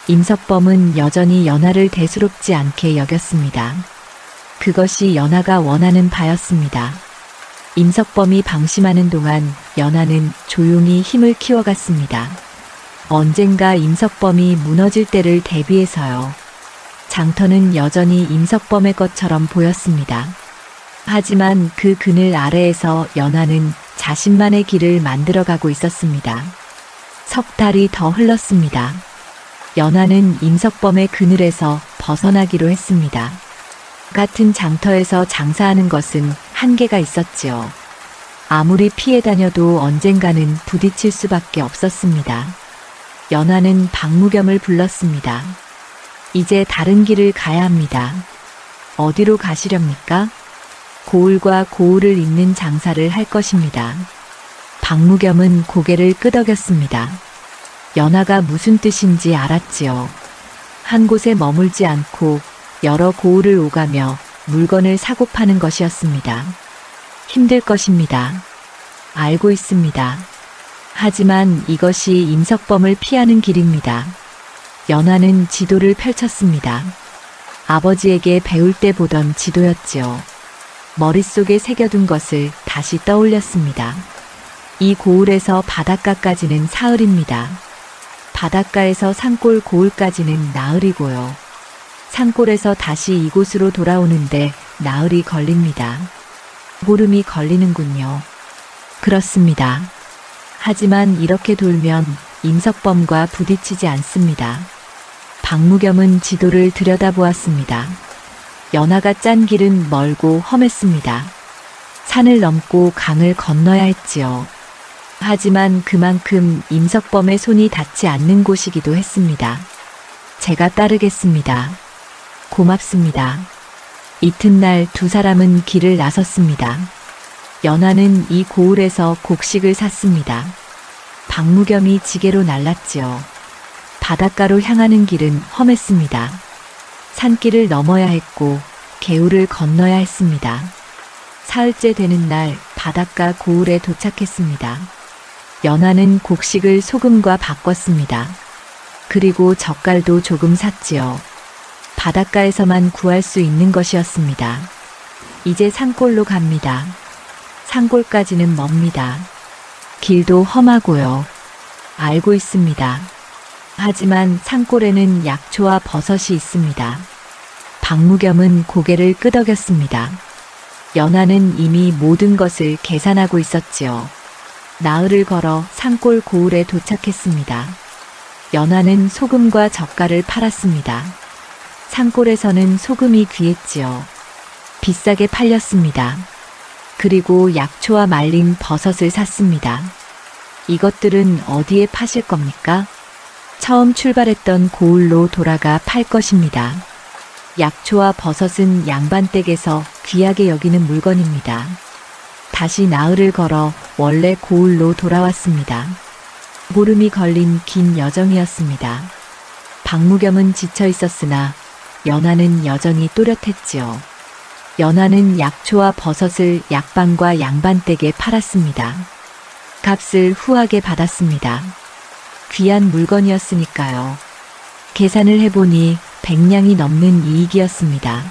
임석범은 여전히 연하를 대수롭지 않게 여겼습니다. 그것이 연하가 원하는 바였습니다. 임석범이 방심하는 동안 연하는 조용히 힘을 키워갔습니다. 언젠가 임석범이 무너질 때를 대비해서요. 장터는 여전히 임석범의 것처럼 보였습니다. 하지만 그 그늘 아래에서 연하는 자신만의 길을 만들어가고 있었습니다. 석 달이 더 흘렀습니다. 연하는 임석범의 그늘에서 벗어나기로 했습니다. 같은 장터에서 장사하는 것은 한계가 있었지요. 아무리 피해 다녀도 언젠가는 부딪힐 수밖에 없었습니다. 연하는 박무겸을 불렀습니다. 이제 다른 길을 가야 합니다. 어디로 가시렵니까? 고을과 고을을 잇는 장사를 할 것입니다. 박무겸은 고개를 끄덕였습니다. 연하가 무슨 뜻인지 알았지요. 한 곳에 머물지 않고 여러 고을을 오가며 물건을 사고 파는 것이었습니다. 힘들 것입니다. 알고 있습니다. 하지만 이것이 임석범을 피하는 길입니다. 연하는 지도를 펼쳤습니다. 아버지에게 배울 때 보던 지도였지요. 머릿속에 새겨둔 것을 다시 떠올렸습니다. 이 고을에서 바닷가까지는 사흘입니다. 바닷가에서 산골 고을까지는 나흘이고요. 산골에서 다시 이곳으로 돌아오는데 나흘이 걸립니다. 보름이 걸리는군요. 그렇습니다. 하지만 이렇게 돌면 임석범과 부딪히지 않습니다. 박무겸은 지도를 들여다보았습니다. 연하가 짠 길은 멀고 험했습니다. 산을 넘고 강을 건너야 했지요. 하지만 그만큼 임석범의 손이 닿지 않는 곳이기도 했습니다. 제가 따르겠습니다. 고맙습니다. 이튿날 두 사람은 길을 나섰습니다. 연하는 이 고을에서 곡식을 샀습니다. 박무겸이 지게로 날랐지요. 바닷가로 향하는 길은 험했습니다. 산길을 넘어야 했고 개울을 건너야 했습니다. 사흘째 되는 날 바닷가 고을에 도착했습니다. 연하는 곡식을 소금과 바꿨습니다. 그리고 젓갈도 조금 샀지요. 바닷가에서만 구할 수 있는 것이었습니다. 이제 산골로 갑니다. 산골까지는 멉니다. 길도 험하고요. 알고 있습니다. 하지만 산골에는 약초와 버섯이 있습니다. 박무겸은 고개를 끄덕였습니다. 연하는 이미 모든 것을 계산하고 있었지요. 나흘을 걸어 산골 고을에 도착했습니다. 연하는 소금과 젓갈을 팔았습니다. 산골에서는 소금이 귀했지요. 비싸게 팔렸습니다. 그리고 약초와 말린 버섯을 샀습니다. 이것들은 어디에 파실 겁니까? 처음 출발했던 고을로 돌아가 팔 것입니다. 약초와 버섯은 양반댁에서 귀하게 여기는 물건입니다. 다시 나흘을 걸어 원래 고을로 돌아왔습니다. 보름이 걸린 긴 여정이었습니다. 박무겸은 지쳐 있었으나 연하는 여전히 또렷했지요. 연하는 약초와 버섯을 약방과 양반댁에 팔았습니다. 값을 후하게 받았습니다. 귀한 물건이었으니까요. 계산을 해보니 100냥이 넘는 이익이었습니다.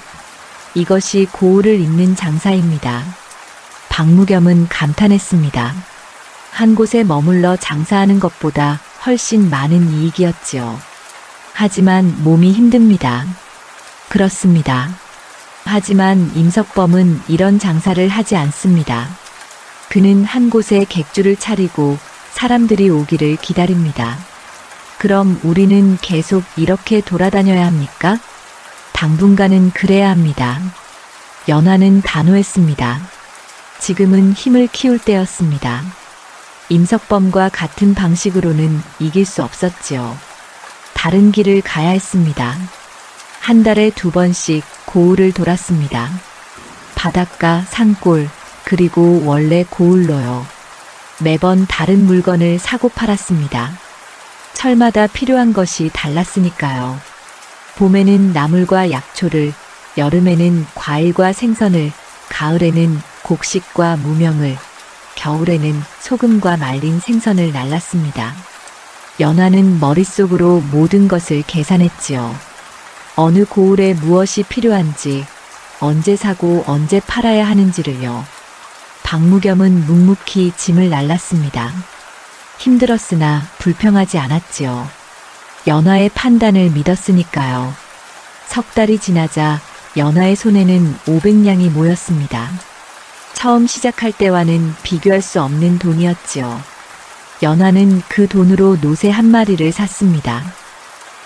이것이 고을을 잇는 장사입니다. 박무겸은 감탄했습니다. 한 곳에 머물러 장사하는 것보다 훨씬 많은 이익이었지요. 하지만 몸이 힘듭니다. 그렇습니다. 하지만 임석범은 이런 장사를 하지 않습니다. 그는 한 곳에 객주를 차리고 사람들이 오기를 기다립니다. 그럼 우리는 계속 이렇게 돌아다녀야 합니까? 당분간은 그래야 합니다. 연하는 단호했습니다. 지금은 힘을 키울 때였습니다. 임석범과 같은 방식으로는 이길 수 없었지요. 다른 길을 가야 했습니다. 한 달에 2번씩 고을을 돌았습니다. 바닷가, 산골, 그리고 원래 고을로요. 매번 다른 물건을 사고 팔았습니다. 철마다 필요한 것이 달랐으니까요. 봄에는 나물과 약초를, 여름에는 과일과 생선을, 가을에는 곡식과 무명을, 겨울에는 소금과 말린 생선을 날랐습니다. 연하는 머릿속으로 모든 것을 계산했지요. 어느 고을에 무엇이 필요한지, 언제 사고 언제 팔아야 하는지를요. 박무겸은 묵묵히 짐을 날랐습니다. 힘들었으나 불평하지 않았지요. 연하의 판단을 믿었으니까요. 석 달이 지나자 연하의 손에는 500냥이 모였습니다. 처음 시작할 때와는 비교할 수 없는 돈이었지요. 연하는 그 돈으로 노새 한 마리를 샀습니다.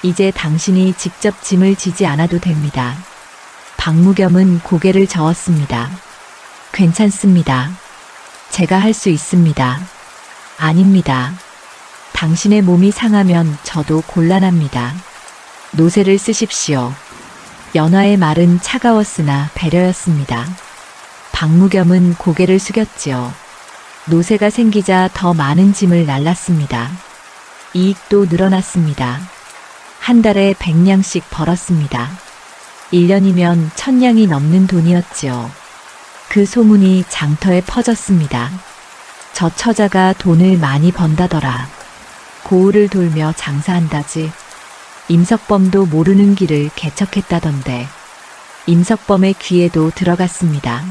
이제 당신이 직접 짐을 지지 않아도 됩니다. 박무겸은 고개를 저었습니다. 괜찮습니다. 제가 할 수 있습니다. 아닙니다. 당신의 몸이 상하면 저도 곤란합니다. 노새를 쓰십시오. 연하의 말은 차가웠으나 배려였습니다. 박무겸은 고개를 숙였지요. 노새가 생기자 더 많은 짐을 날랐습니다. 이익도 늘어났습니다. 한 달에 100냥씩 벌었습니다. 1년이면 1000냥이 넘는 돈이었지요. 그 소문이 장터에 퍼졌습니다. 저 처자가 돈을 많이 번다더라. 고을을 돌며 장사한다지. 임석범도 모르는 길을 개척했다던데. 임석범의 귀에도 들어갔습니다.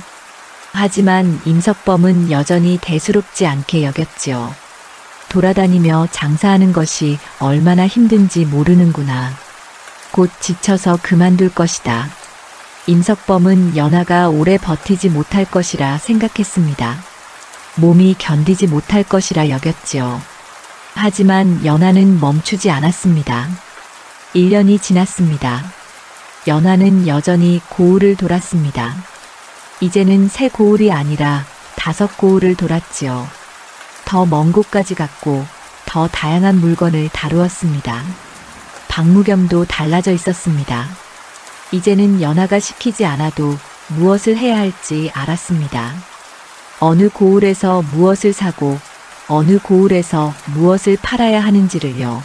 하지만 임석범은 여전히 대수롭지 않게 여겼지요. 돌아다니며 장사하는 것이 얼마나 힘든지 모르는구나. 곧 지쳐서 그만둘 것이다. 임석범은 연하가 오래 버티지 못할 것이라 생각했습니다. 몸이 견디지 못할 것이라 여겼지요. 하지만 연하는 멈추지 않았습니다. 1년이 지났습니다. 연하는 여전히 고을을 돌았습니다. 이제는 3고을이 아니라 5고을을 돌았지요. 더 먼 곳까지 갔고 더 다양한 물건을 다루었습니다. 박무겸도 달라져 있었습니다. 이제는 연하가 시키지 않아도 무엇을 해야 할지 알았습니다. 어느 고을에서 무엇을 사고 어느 고을에서 무엇을 팔아야 하는지를요.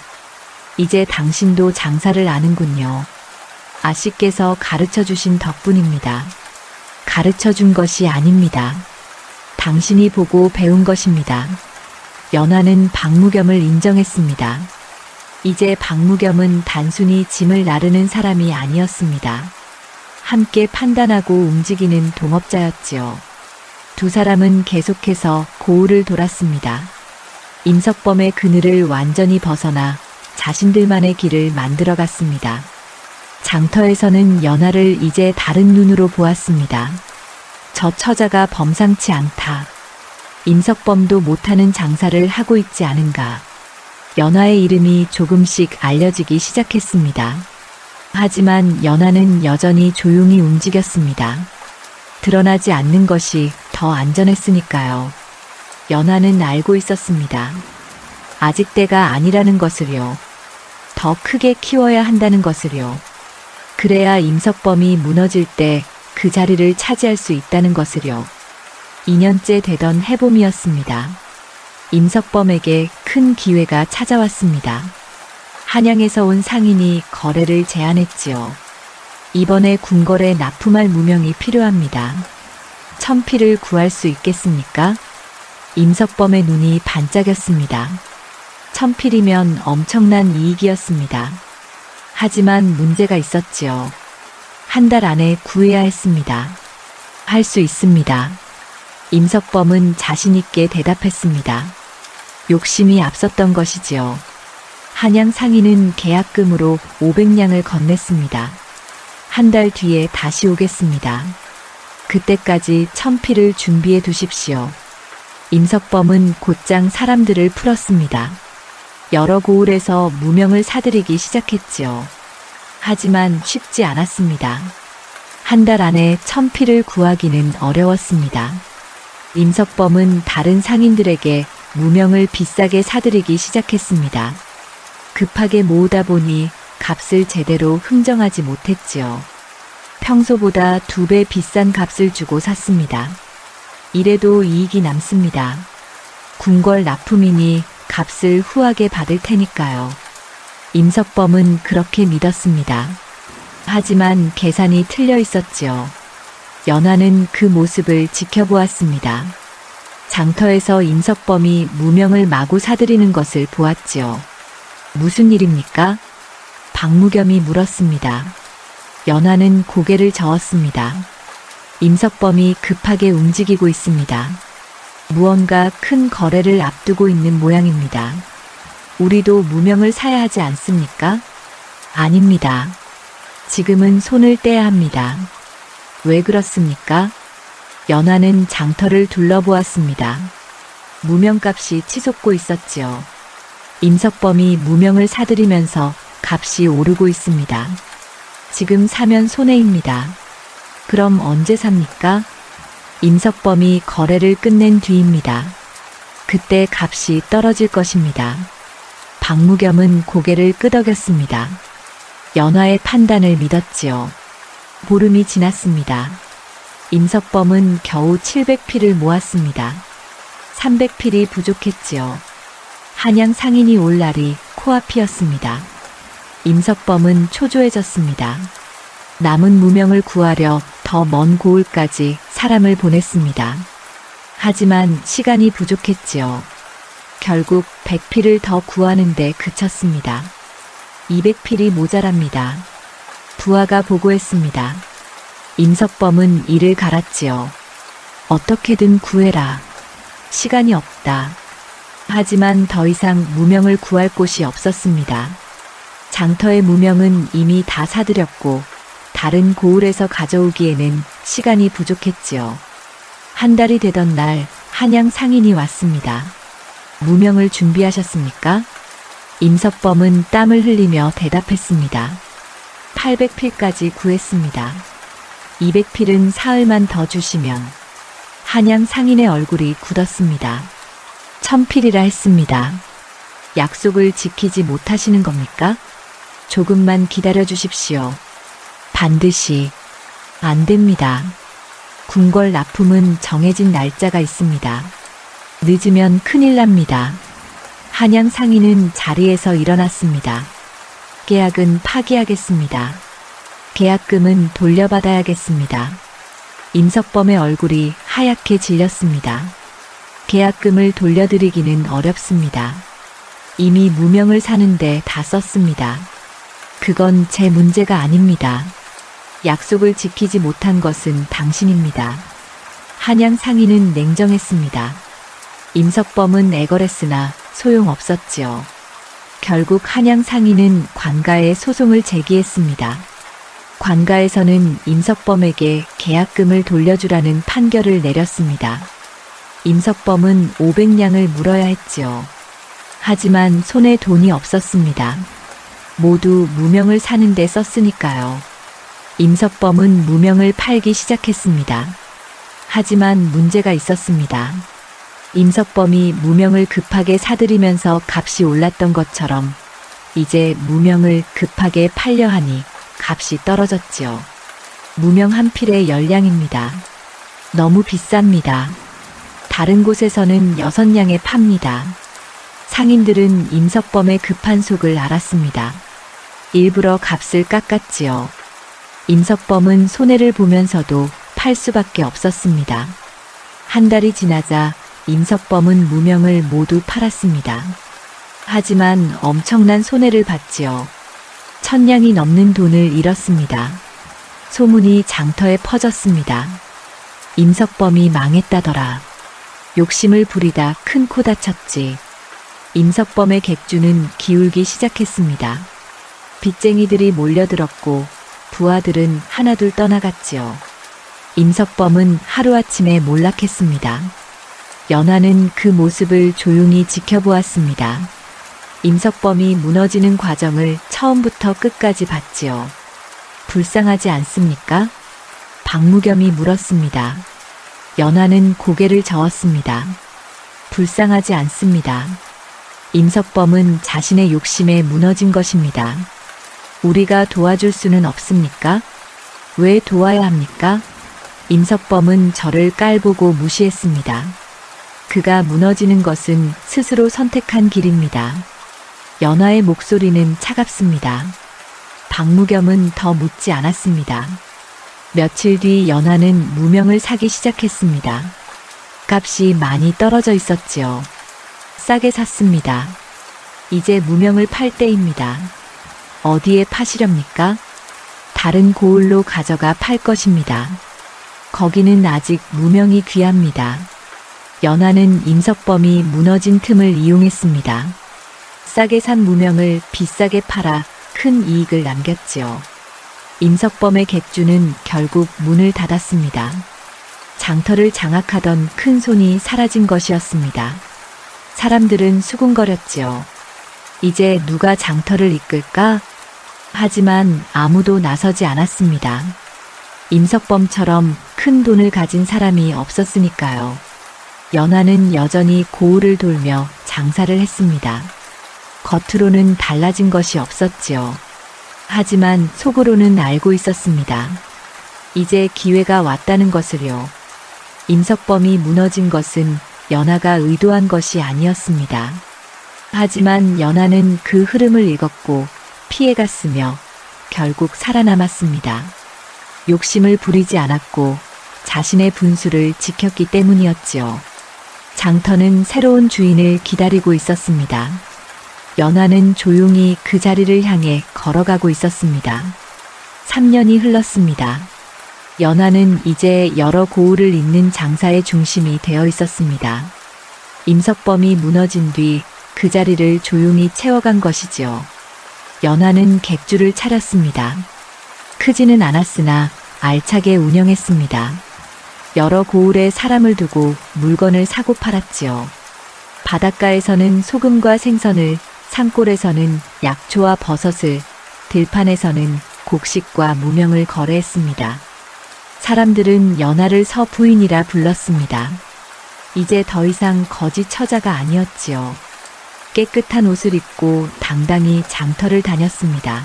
이제 당신도 장사를 아는군요. 아씨께서 가르쳐 주신 덕분입니다. 가르쳐 준 것이 아닙니다. 당신이 보고 배운 것입니다. 연하는 박무겸을 인정했습니다. 이제 박무겸은 단순히 짐을 나르는 사람이 아니었습니다. 함께 판단하고 움직이는 동업자였지요. 2사람은 계속해서 고을을 돌았습니다. 임석범의 그늘을 완전히 벗어나 자신들만의 길을 만들어갔습니다. 장터에서는 연하를 이제 다른 눈으로 보았습니다. 저 처자가 범상치 않다. 임석범도 못하는 장사를 하고 있지 않은가. 연하의 이름이 조금씩 알려지기 시작했습니다. 하지만 연하는 여전히 조용히 움직였습니다. 드러나지 않는 것이 더 안전했으니까요. 연하는 알고 있었습니다. 아직 때가 아니라는 것을요. 더 크게 키워야 한다는 것을요. 그래야 임석범이 무너질 때 그 자리를 차지할 수 있다는 것을요. 2년째 되던 해봄이었습니다. 임석범에게 큰 기회가 찾아왔습니다. 한양에서 온 상인이 거래를 제안했지요. 이번에 궁궐에 납품할 무명이 필요합니다. 1000피를 구할 수 있겠습니까? 임석범의 눈이 반짝였습니다. 1000필이면 엄청난 이익이었습니다. 하지만 문제가 있었지요. 한 달 안에 구해야 했습니다. 할 수 있습니다. 임석범은 자신있게 대답했습니다. 욕심이 앞섰던 것이지요. 한양 상인은 계약금으로 500냥을 건넸습니다. 한 달 뒤에 다시 오겠습니다. 그때까지 1000피를 준비해 두십시오. 임석범은 곧장 사람들을 풀었습니다. 여러 고을에서 무명을 사들이기 시작했지요. 하지만 쉽지 않았습니다. 한 달 안에 1000피를 구하기는 어려웠습니다. 임석범은 다른 상인들에게 무명을 비싸게 사들이기 시작했습니다. 급하게 모으다 보니 값을 제대로 흥정하지 못했지요. 평소보다 2배 비싼 값을 주고 샀습니다. 이래도 이익이 남습니다. 궁궐 납품이니 값을 후하게 받을 테니까요. 임석범은 그렇게 믿었습니다. 하지만 계산이 틀려 있었지요. 연하는 그 모습을 지켜보았습니다. 장터에서 임석범이 무명을 마구 사들이는 것을 보았지요. 무슨 일입니까? 박무겸이 물었습니다. 연하는 고개를 저었습니다. 임석범이 급하게 움직이고 있습니다. 무언가 큰 거래를 앞두고 있는 모양입니다. 우리도 무명을 사야 하지 않습니까? 아닙니다. 지금은 손을 떼야 합니다. 왜 그렇습니까? 연하는 장터를 둘러보았습니다. 무명값이 치솟고 있었지요. 임석범이 무명을 사들이면서 값이 오르고 있습니다. 지금 사면 손해입니다. 그럼 언제 삽니까? 임석범이 거래를 끝낸 뒤입니다. 그때 값이 떨어질 것입니다. 박무겸은 고개를 끄덕였습니다. 연하의 판단을 믿었지요. 보름이 지났습니다. 임석범은 겨우 700필을 모았습니다. 300필이 부족했지요. 한양 상인이 올 날이 코앞이었습니다. 임석범은 초조해졌습니다. 남은 무명을 구하려 더 먼 고을까지 사람을 보냈습니다. 하지만 시간이 부족했지요. 결국 100필을 더 구하는데 그쳤습니다. 200필이 모자랍니다. 부하가 보고했습니다. 임석범은 이를 갈았지요. 어떻게든 구해라. 시간이 없다. 하지만 더 이상 무명을 구할 곳이 없었습니다. 장터의 무명은 이미 다 사들였고 다른 고을에서 가져오기에는 시간이 부족했지요. 한 달이 되던 날 한양 상인이 왔습니다. 무명을 준비하셨습니까? 임석범은 땀을 흘리며 대답했습니다. 800필까지 구했습니다. 200필은 사흘만 더 주시면. 한양 상인의 얼굴이 굳었습니다. 1000필이라 했습니다. 약속을 지키지 못하시는 겁니까? 조금만 기다려 주십시오. 반드시. 안 됩니다. 궁궐 납품은 정해진 날짜가 있습니다. 늦으면 큰일 납니다. 한양 상인은 자리에서 일어났습니다. 계약은 파기하겠습니다. 계약금은 돌려받아야겠습니다. 임석범의 얼굴이 하얗게 질렸습니다. 계약금을 돌려드리기는 어렵습니다. 이미 무명을 사는데 다 썼습니다. 그건 제 문제가 아닙니다. 약속을 지키지 못한 것은 당신입니다. 한양 상인은 냉정했습니다. 임석범은 애걸했으나 소용없었지요. 결국 한양 상인은 관가에 소송을 제기했습니다. 관가에서는 임석범에게 계약금을 돌려주라는 판결을 내렸습니다. 임석범은 500냥을 물어야 했지요. 하지만 손에 돈이 없었습니다. 모두 무명을 사는데 썼으니까요. 임석범은 무명을 팔기 시작했습니다. 하지만 문제가 있었습니다. 임석범이 무명을 급하게 사들이면서 값이 올랐던 것처럼 이제 무명을 급하게 팔려 하니 값이 떨어졌지요. 무명 한 필의 10냥입니다. 너무 비쌉니다. 다른 곳에서는 6냥에 팝니다. 상인들은 임석범의 급한 속을 알았습니다. 일부러 값을 깎았지요. 임석범은 손해를 보면서도 팔 수밖에 없었습니다. 한 달이 지나자 임석범은 무명을 모두 팔았습니다. 하지만 엄청난 손해를 봤지요. 1000냥이 넘는 돈을 잃었습니다. 소문이 장터에 퍼졌습니다. 임석범이 망했다더라. 욕심을 부리다 큰 코 다쳤지. 임석범의 객주는 기울기 시작했습니다. 빚쟁이들이 몰려들었고 부하들은 하나둘 떠나갔지요. 임석범은 하루아침에 몰락했습니다. 연화는 그 모습을 조용히 지켜보았습니다. 임석범이 무너지는 과정을 처음부터 끝까지 봤지요. 불쌍하지 않습니까? 박무겸이 물었습니다. 연화는 고개를 저었습니다. 불쌍하지 않습니다. 임석범은 자신의 욕심에 무너진 것입니다. 우리가 도와줄 수는 없습니까? 왜 도와야 합니까? 임석범은 저를 깔보고 무시했습니다. 그가 무너지는 것은 스스로 선택한 길입니다. 연화의 목소리는 차갑습니다. 박무겸은 더 묻지 않았습니다. 며칠 뒤 연화는 무명을 사기 시작했습니다. 값이 많이 떨어져 있었지요. 싸게 샀습니다. 이제 무명을 팔 때입니다. 어디에 파시렵니까? 다른 고을로 가져가 팔 것입니다. 거기는 아직 무명이 귀합니다. 연화는 임석범이 무너진 틈을 이용했습니다. 싸게 산 무명을 비싸게 팔아 큰 이익을 남겼지요. 임석범의 객주는 결국 문을 닫았습니다. 장터를 장악하던 큰 손이 사라진 것이었습니다. 사람들은 수군거렸지요. 이제 누가 장터를 이끌까? 하지만 아무도 나서지 않았습니다. 임석범처럼 큰 돈을 가진 사람이 없었으니까요. 연화는 여전히 고을을 돌며 장사를 했습니다. 겉으로는 달라진 것이 없었지요. 하지만 속으로는 알고 있었습니다. 이제 기회가 왔다는 것을요. 임석범이 무너진 것은 연화가 의도한 것이 아니었습니다. 하지만 연화는 그 흐름을 읽었고 피해갔으며 결국 살아남았습니다. 욕심을 부리지 않았고 자신의 분수를 지켰기 때문이었지요. 장터는 새로운 주인을 기다리고 있었습니다. 연화는 조용히 그 자리를 향해 걸어가고 있었습니다. 3년이 흘렀습니다. 연화는 이제 여러 고을을 잇는 장사의 중심이 되어 있었습니다. 임석범이 무너진 뒤 그 자리를 조용히 채워간 것이지요. 연화는 객주를 차렸습니다. 크지는 않았으나 알차게 운영했습니다. 여러 고을에 사람을 두고 물건을 사고 팔았지요. 바닷가에서는 소금과 생선을, 산골에서는 약초와 버섯을, 들판에서는 곡식과 무명을 거래했습니다. 사람들은 연화를 서부인이라 불렀습니다. 이제 더 이상 거지 처자가 아니었지요. 깨끗한 옷을 입고 당당히 장터를 다녔습니다.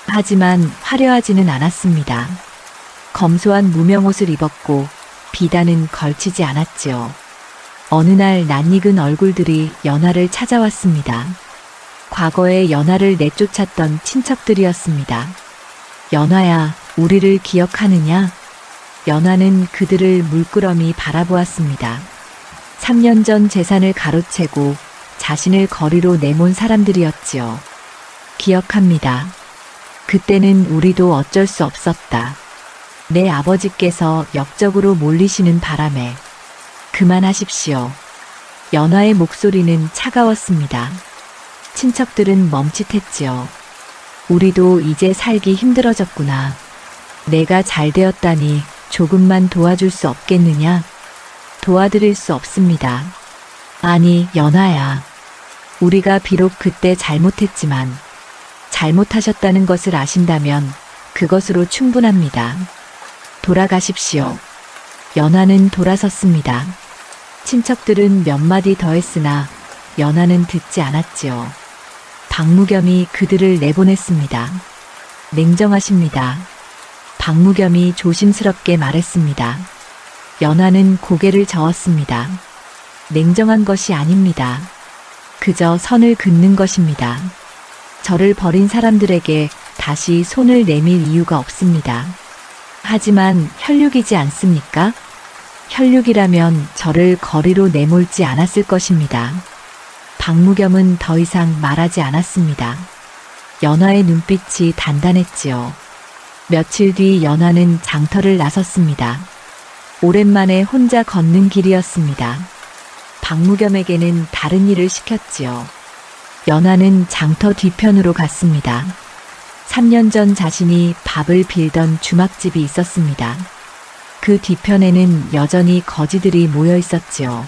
하지만 화려하지는 않았습니다. 검소한 무명옷을 입었고 비단은 걸치지 않았지요. 어느 날 낯익은 얼굴들이 연화를 찾아왔습니다. 과거에 연화를 내쫓았던 친척들이었습니다. 연화야, 우리를 기억하느냐? 연화는 그들을 물끄러미 바라보았습니다. 3년 전 재산을 가로채고 자신을 거리로 내몬 사람들이었지요. 기억합니다. 그때는 우리도 어쩔 수 없었다. 내 아버지께서 역적으로 몰리시는 바람에. 그만하십시오. 연화의 목소리는 차가웠습니다. 친척들은 멈칫했지요. 우리도 이제 살기 힘들어졌구나. 내가 잘 되었다니 조금만 도와줄 수 없겠느냐? 도와드릴 수 없습니다. 아니, 연화야. 우리가 비록 그때 잘못했지만 잘못하셨다는 것을 아신다면 그것으로 충분합니다. 돌아가십시오. 연화는 돌아섰습니다. 친척들은 몇 마디 더 했으나 연화는 듣지 않았지요. 박무겸이 그들을 내보냈습니다. 냉정하십니다. 박무겸이 조심스럽게 말했습니다. 연화는 고개를 저었습니다. 냉정한 것이 아닙니다. 그저 선을 긋는 것입니다. 저를 버린 사람들에게 다시 손을 내밀 이유가 없습니다. 하지만 혈육이지 않습니까? 혈육이라면 저를 거리로 내몰지 않았을 것입니다. 박무겸은 더 이상 말하지 않았습니다. 연화의 눈빛이 단단했지요. 며칠 뒤 연화는 장터를 나섰습니다. 오랜만에 혼자 걷는 길이었습니다. 박무겸에게는 다른 일을 시켰지요. 연화는 장터 뒤편으로 갔습니다. 3년 전 자신이 밥을 빌던 주막집이 있었습니다. 그 뒤편에는 여전히 거지들이 모여 있었지요.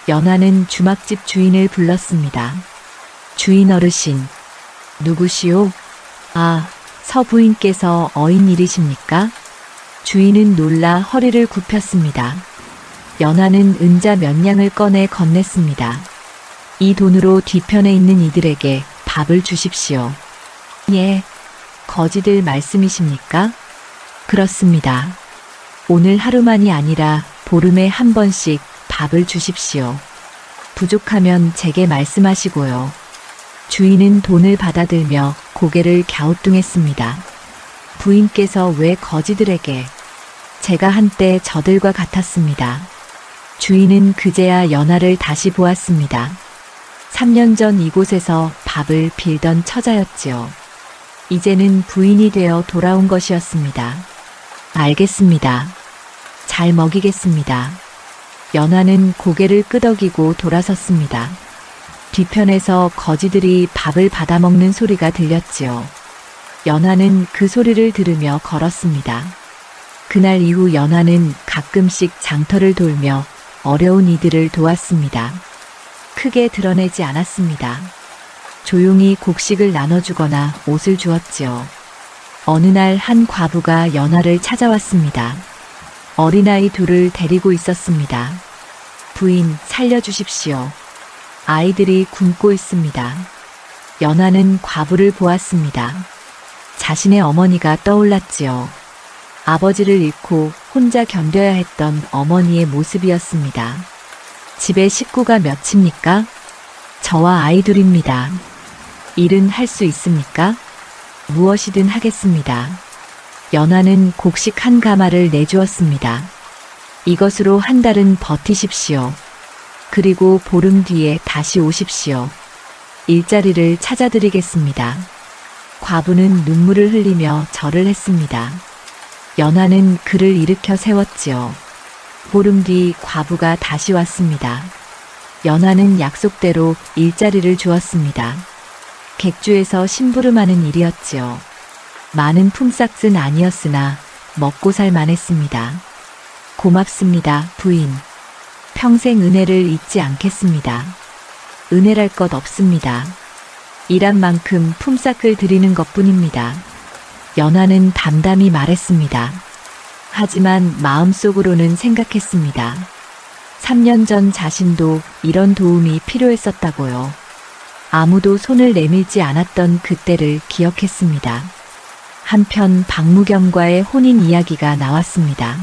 연화는 주막집 주인을 불렀습니다. 주인 어르신, 누구시오? 아, 서부인께서 어인일이십니까? 주인은 놀라 허리를 굽혔습니다. 연화는 은자 몇 냥을 꺼내 건넸습니다. 이 돈으로 뒤편에 있는 이들에게 밥을 주십시오. 예, 거지들 말씀이십니까? 그렇습니다. 오늘 하루만이 아니라 보름에 한 번씩 밥을 주십시오. 부족하면 제게 말씀하시고요. 주인은 돈을 받아들며 고개를 갸우뚱했습니다. 부인께서 왜 거지들에게? 제가 한때 저들과 같았습니다. 주인은 그제야 연화를 다시 보았습니다. 3년 전 이곳에서 밥을 빌던 처자였지요. 이제는 부인이 되어 돌아온 것이었습니다. 알겠습니다. 잘 먹이겠습니다. 연화는 고개를 끄덕이고 돌아섰습니다. 뒤편에서 거지들이 밥을 받아먹는 소리가 들렸지요. 연화는 그 소리를 들으며 걸었습니다. 그날 이후 연화는 가끔씩 장터를 돌며 어려운 이들을 도왔습니다. 크게 드러내지 않았습니다. 조용히 곡식을 나눠주거나 옷을 주었지요. 어느 날 한 과부가 연화를 찾아왔습니다. 어린아이 둘을 데리고 있었습니다. 부인, 살려주십시오. 아이들이 굶고 있습니다. 연화는 과부를 보았습니다. 자신의 어머니가 떠올랐지요. 아버지를 잃고 혼자 견뎌야 했던 어머니의 모습이었습니다. 집에 식구가 몇입니까? 저와 아이 둘입니다. 일은 할 수 있습니까? 무엇이든 하겠습니다. 연화는 곡식 한 가마를 내주었습니다. 이것으로 한 달은 버티십시오. 그리고 보름 뒤에 다시 오십시오. 일자리를 찾아드리겠습니다. 과부는 눈물을 흘리며 절을 했습니다. 연화는 그를 일으켜 세웠지요. 보름 뒤 과부가 다시 왔습니다. 연화는 약속대로 일자리를 주었습니다. 객주에서 심부름하는 일이었지요. 많은 품삯은 아니었으나 먹고 살 만했습니다. 고맙습니다, 부인. 평생 은혜를 잊지 않겠습니다. 은혜랄 것 없습니다. 일한 만큼 품삯을 드리는 것뿐입니다. 연화는 담담히 말했습니다. 하지만 마음속으로는 생각했습니다. 3년 전 자신도 이런 도움이 필요했었다고요. 아무도 손을 내밀지 않았던 그때를 기억했습니다. 한편 박무겸과의 혼인 이야기가 나왔습니다.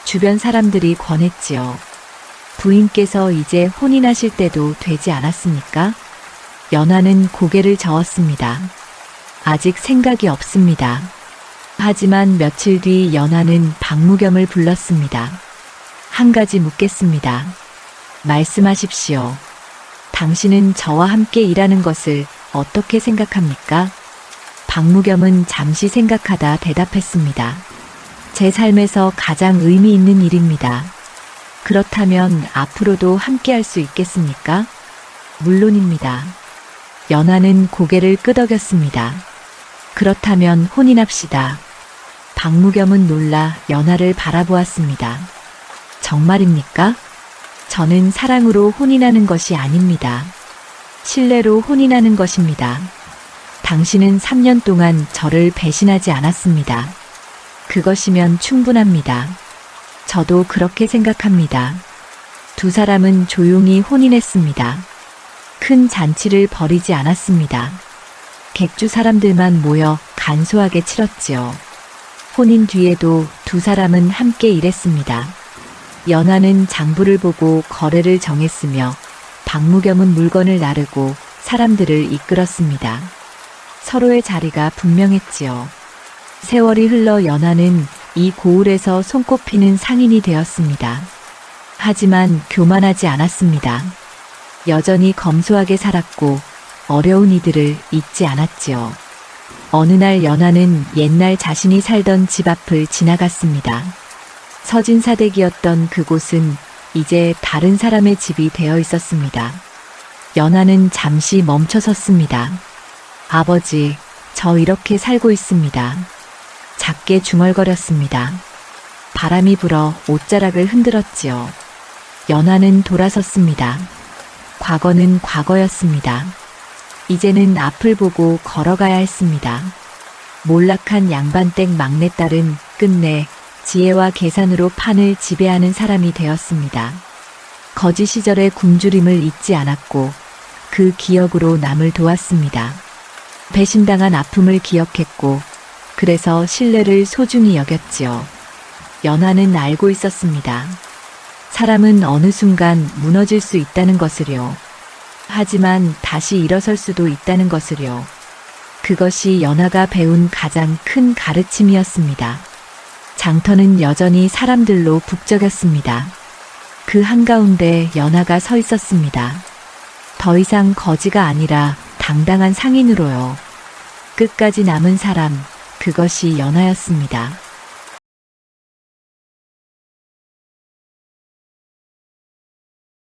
주변 사람들이 권했지요. 부인께서 이제 혼인하실 때도 되지 않았습니까? 연화는 고개를 저었습니다. 아직 생각이 없습니다. 하지만 며칠 뒤 연화는 박무겸을 불렀습니다. 한 가지 묻겠습니다. 말씀하십시오. 당신은 저와 함께 일하는 것을 어떻게 생각합니까? 박무겸은 잠시 생각하다 대답했습니다. 제 삶에서 가장 의미 있는 일입니다. 그렇다면 앞으로도 함께 할 수 있겠습니까? 물론입니다. 연화는 고개를 끄덕였습니다. 그렇다면 혼인합시다. 박무겸은 놀라 연화를 바라보았습니다. 정말입니까? 저는 사랑으로 혼인하는 것이 아닙니다. 신뢰로 혼인하는 것입니다. 당신은 3년 동안 저를 배신하지 않았습니다. 그것이면 충분합니다. 저도 그렇게 생각합니다. 두 사람은 조용히 혼인했습니다. 큰 잔치를 벌이지 않았습니다. 객주 사람들만 모여 간소하게 치렀지요. 혼인 뒤에도 두 사람은 함께 일했습니다. 연하는 장부를 보고 거래를 정했으며 박무겸은 물건을 나르고 사람들을 이끌었습니다. 서로의 자리가 분명했지요. 세월이 흘러 연하는 이 고을에서 손꼽히는 상인이 되었습니다. 하지만 교만하지 않았습니다. 여전히 검소하게 살았고 어려운 이들을 잊지 않았지요. 어느 날 연하는 옛날 자신이 살던 집 앞을 지나갔습니다. 서진사댁이었던 그곳은 이제 다른 사람의 집이 되어 있었습니다. 연하는 잠시 멈춰 섰습니다. 아버지, 저 이렇게 살고 있습니다. 작게 중얼거렸습니다. 바람이 불어 옷자락을 흔들었지요. 연하는 돌아섰습니다. 과거는 과거였습니다. 이제는 앞을 보고 걸어가야 했습니다. 몰락한 양반댁 막내딸은 끝내 지혜와 계산으로 판을 지배하는 사람이 되었습니다. 거지 시절의 굶주림을 잊지 않았고 그 기억으로 남을 도왔습니다. 배신당한 아픔을 기억했고 그래서 신뢰를 소중히 여겼지요. 연하는 알고 있었습니다. 사람은 어느 순간 무너질 수 있다는 것을요. 하지만 다시 일어설 수도 있다는 것을요. 그것이 연하가 배운 가장 큰 가르침이었습니다. 장터는 여전히 사람들로 북적였습니다. 그 한가운데 연하가 서 있었습니다. 더 이상 거지가 아니라 당당한 상인으로요. 끝까지 남은 사람, 그것이 연하였습니다.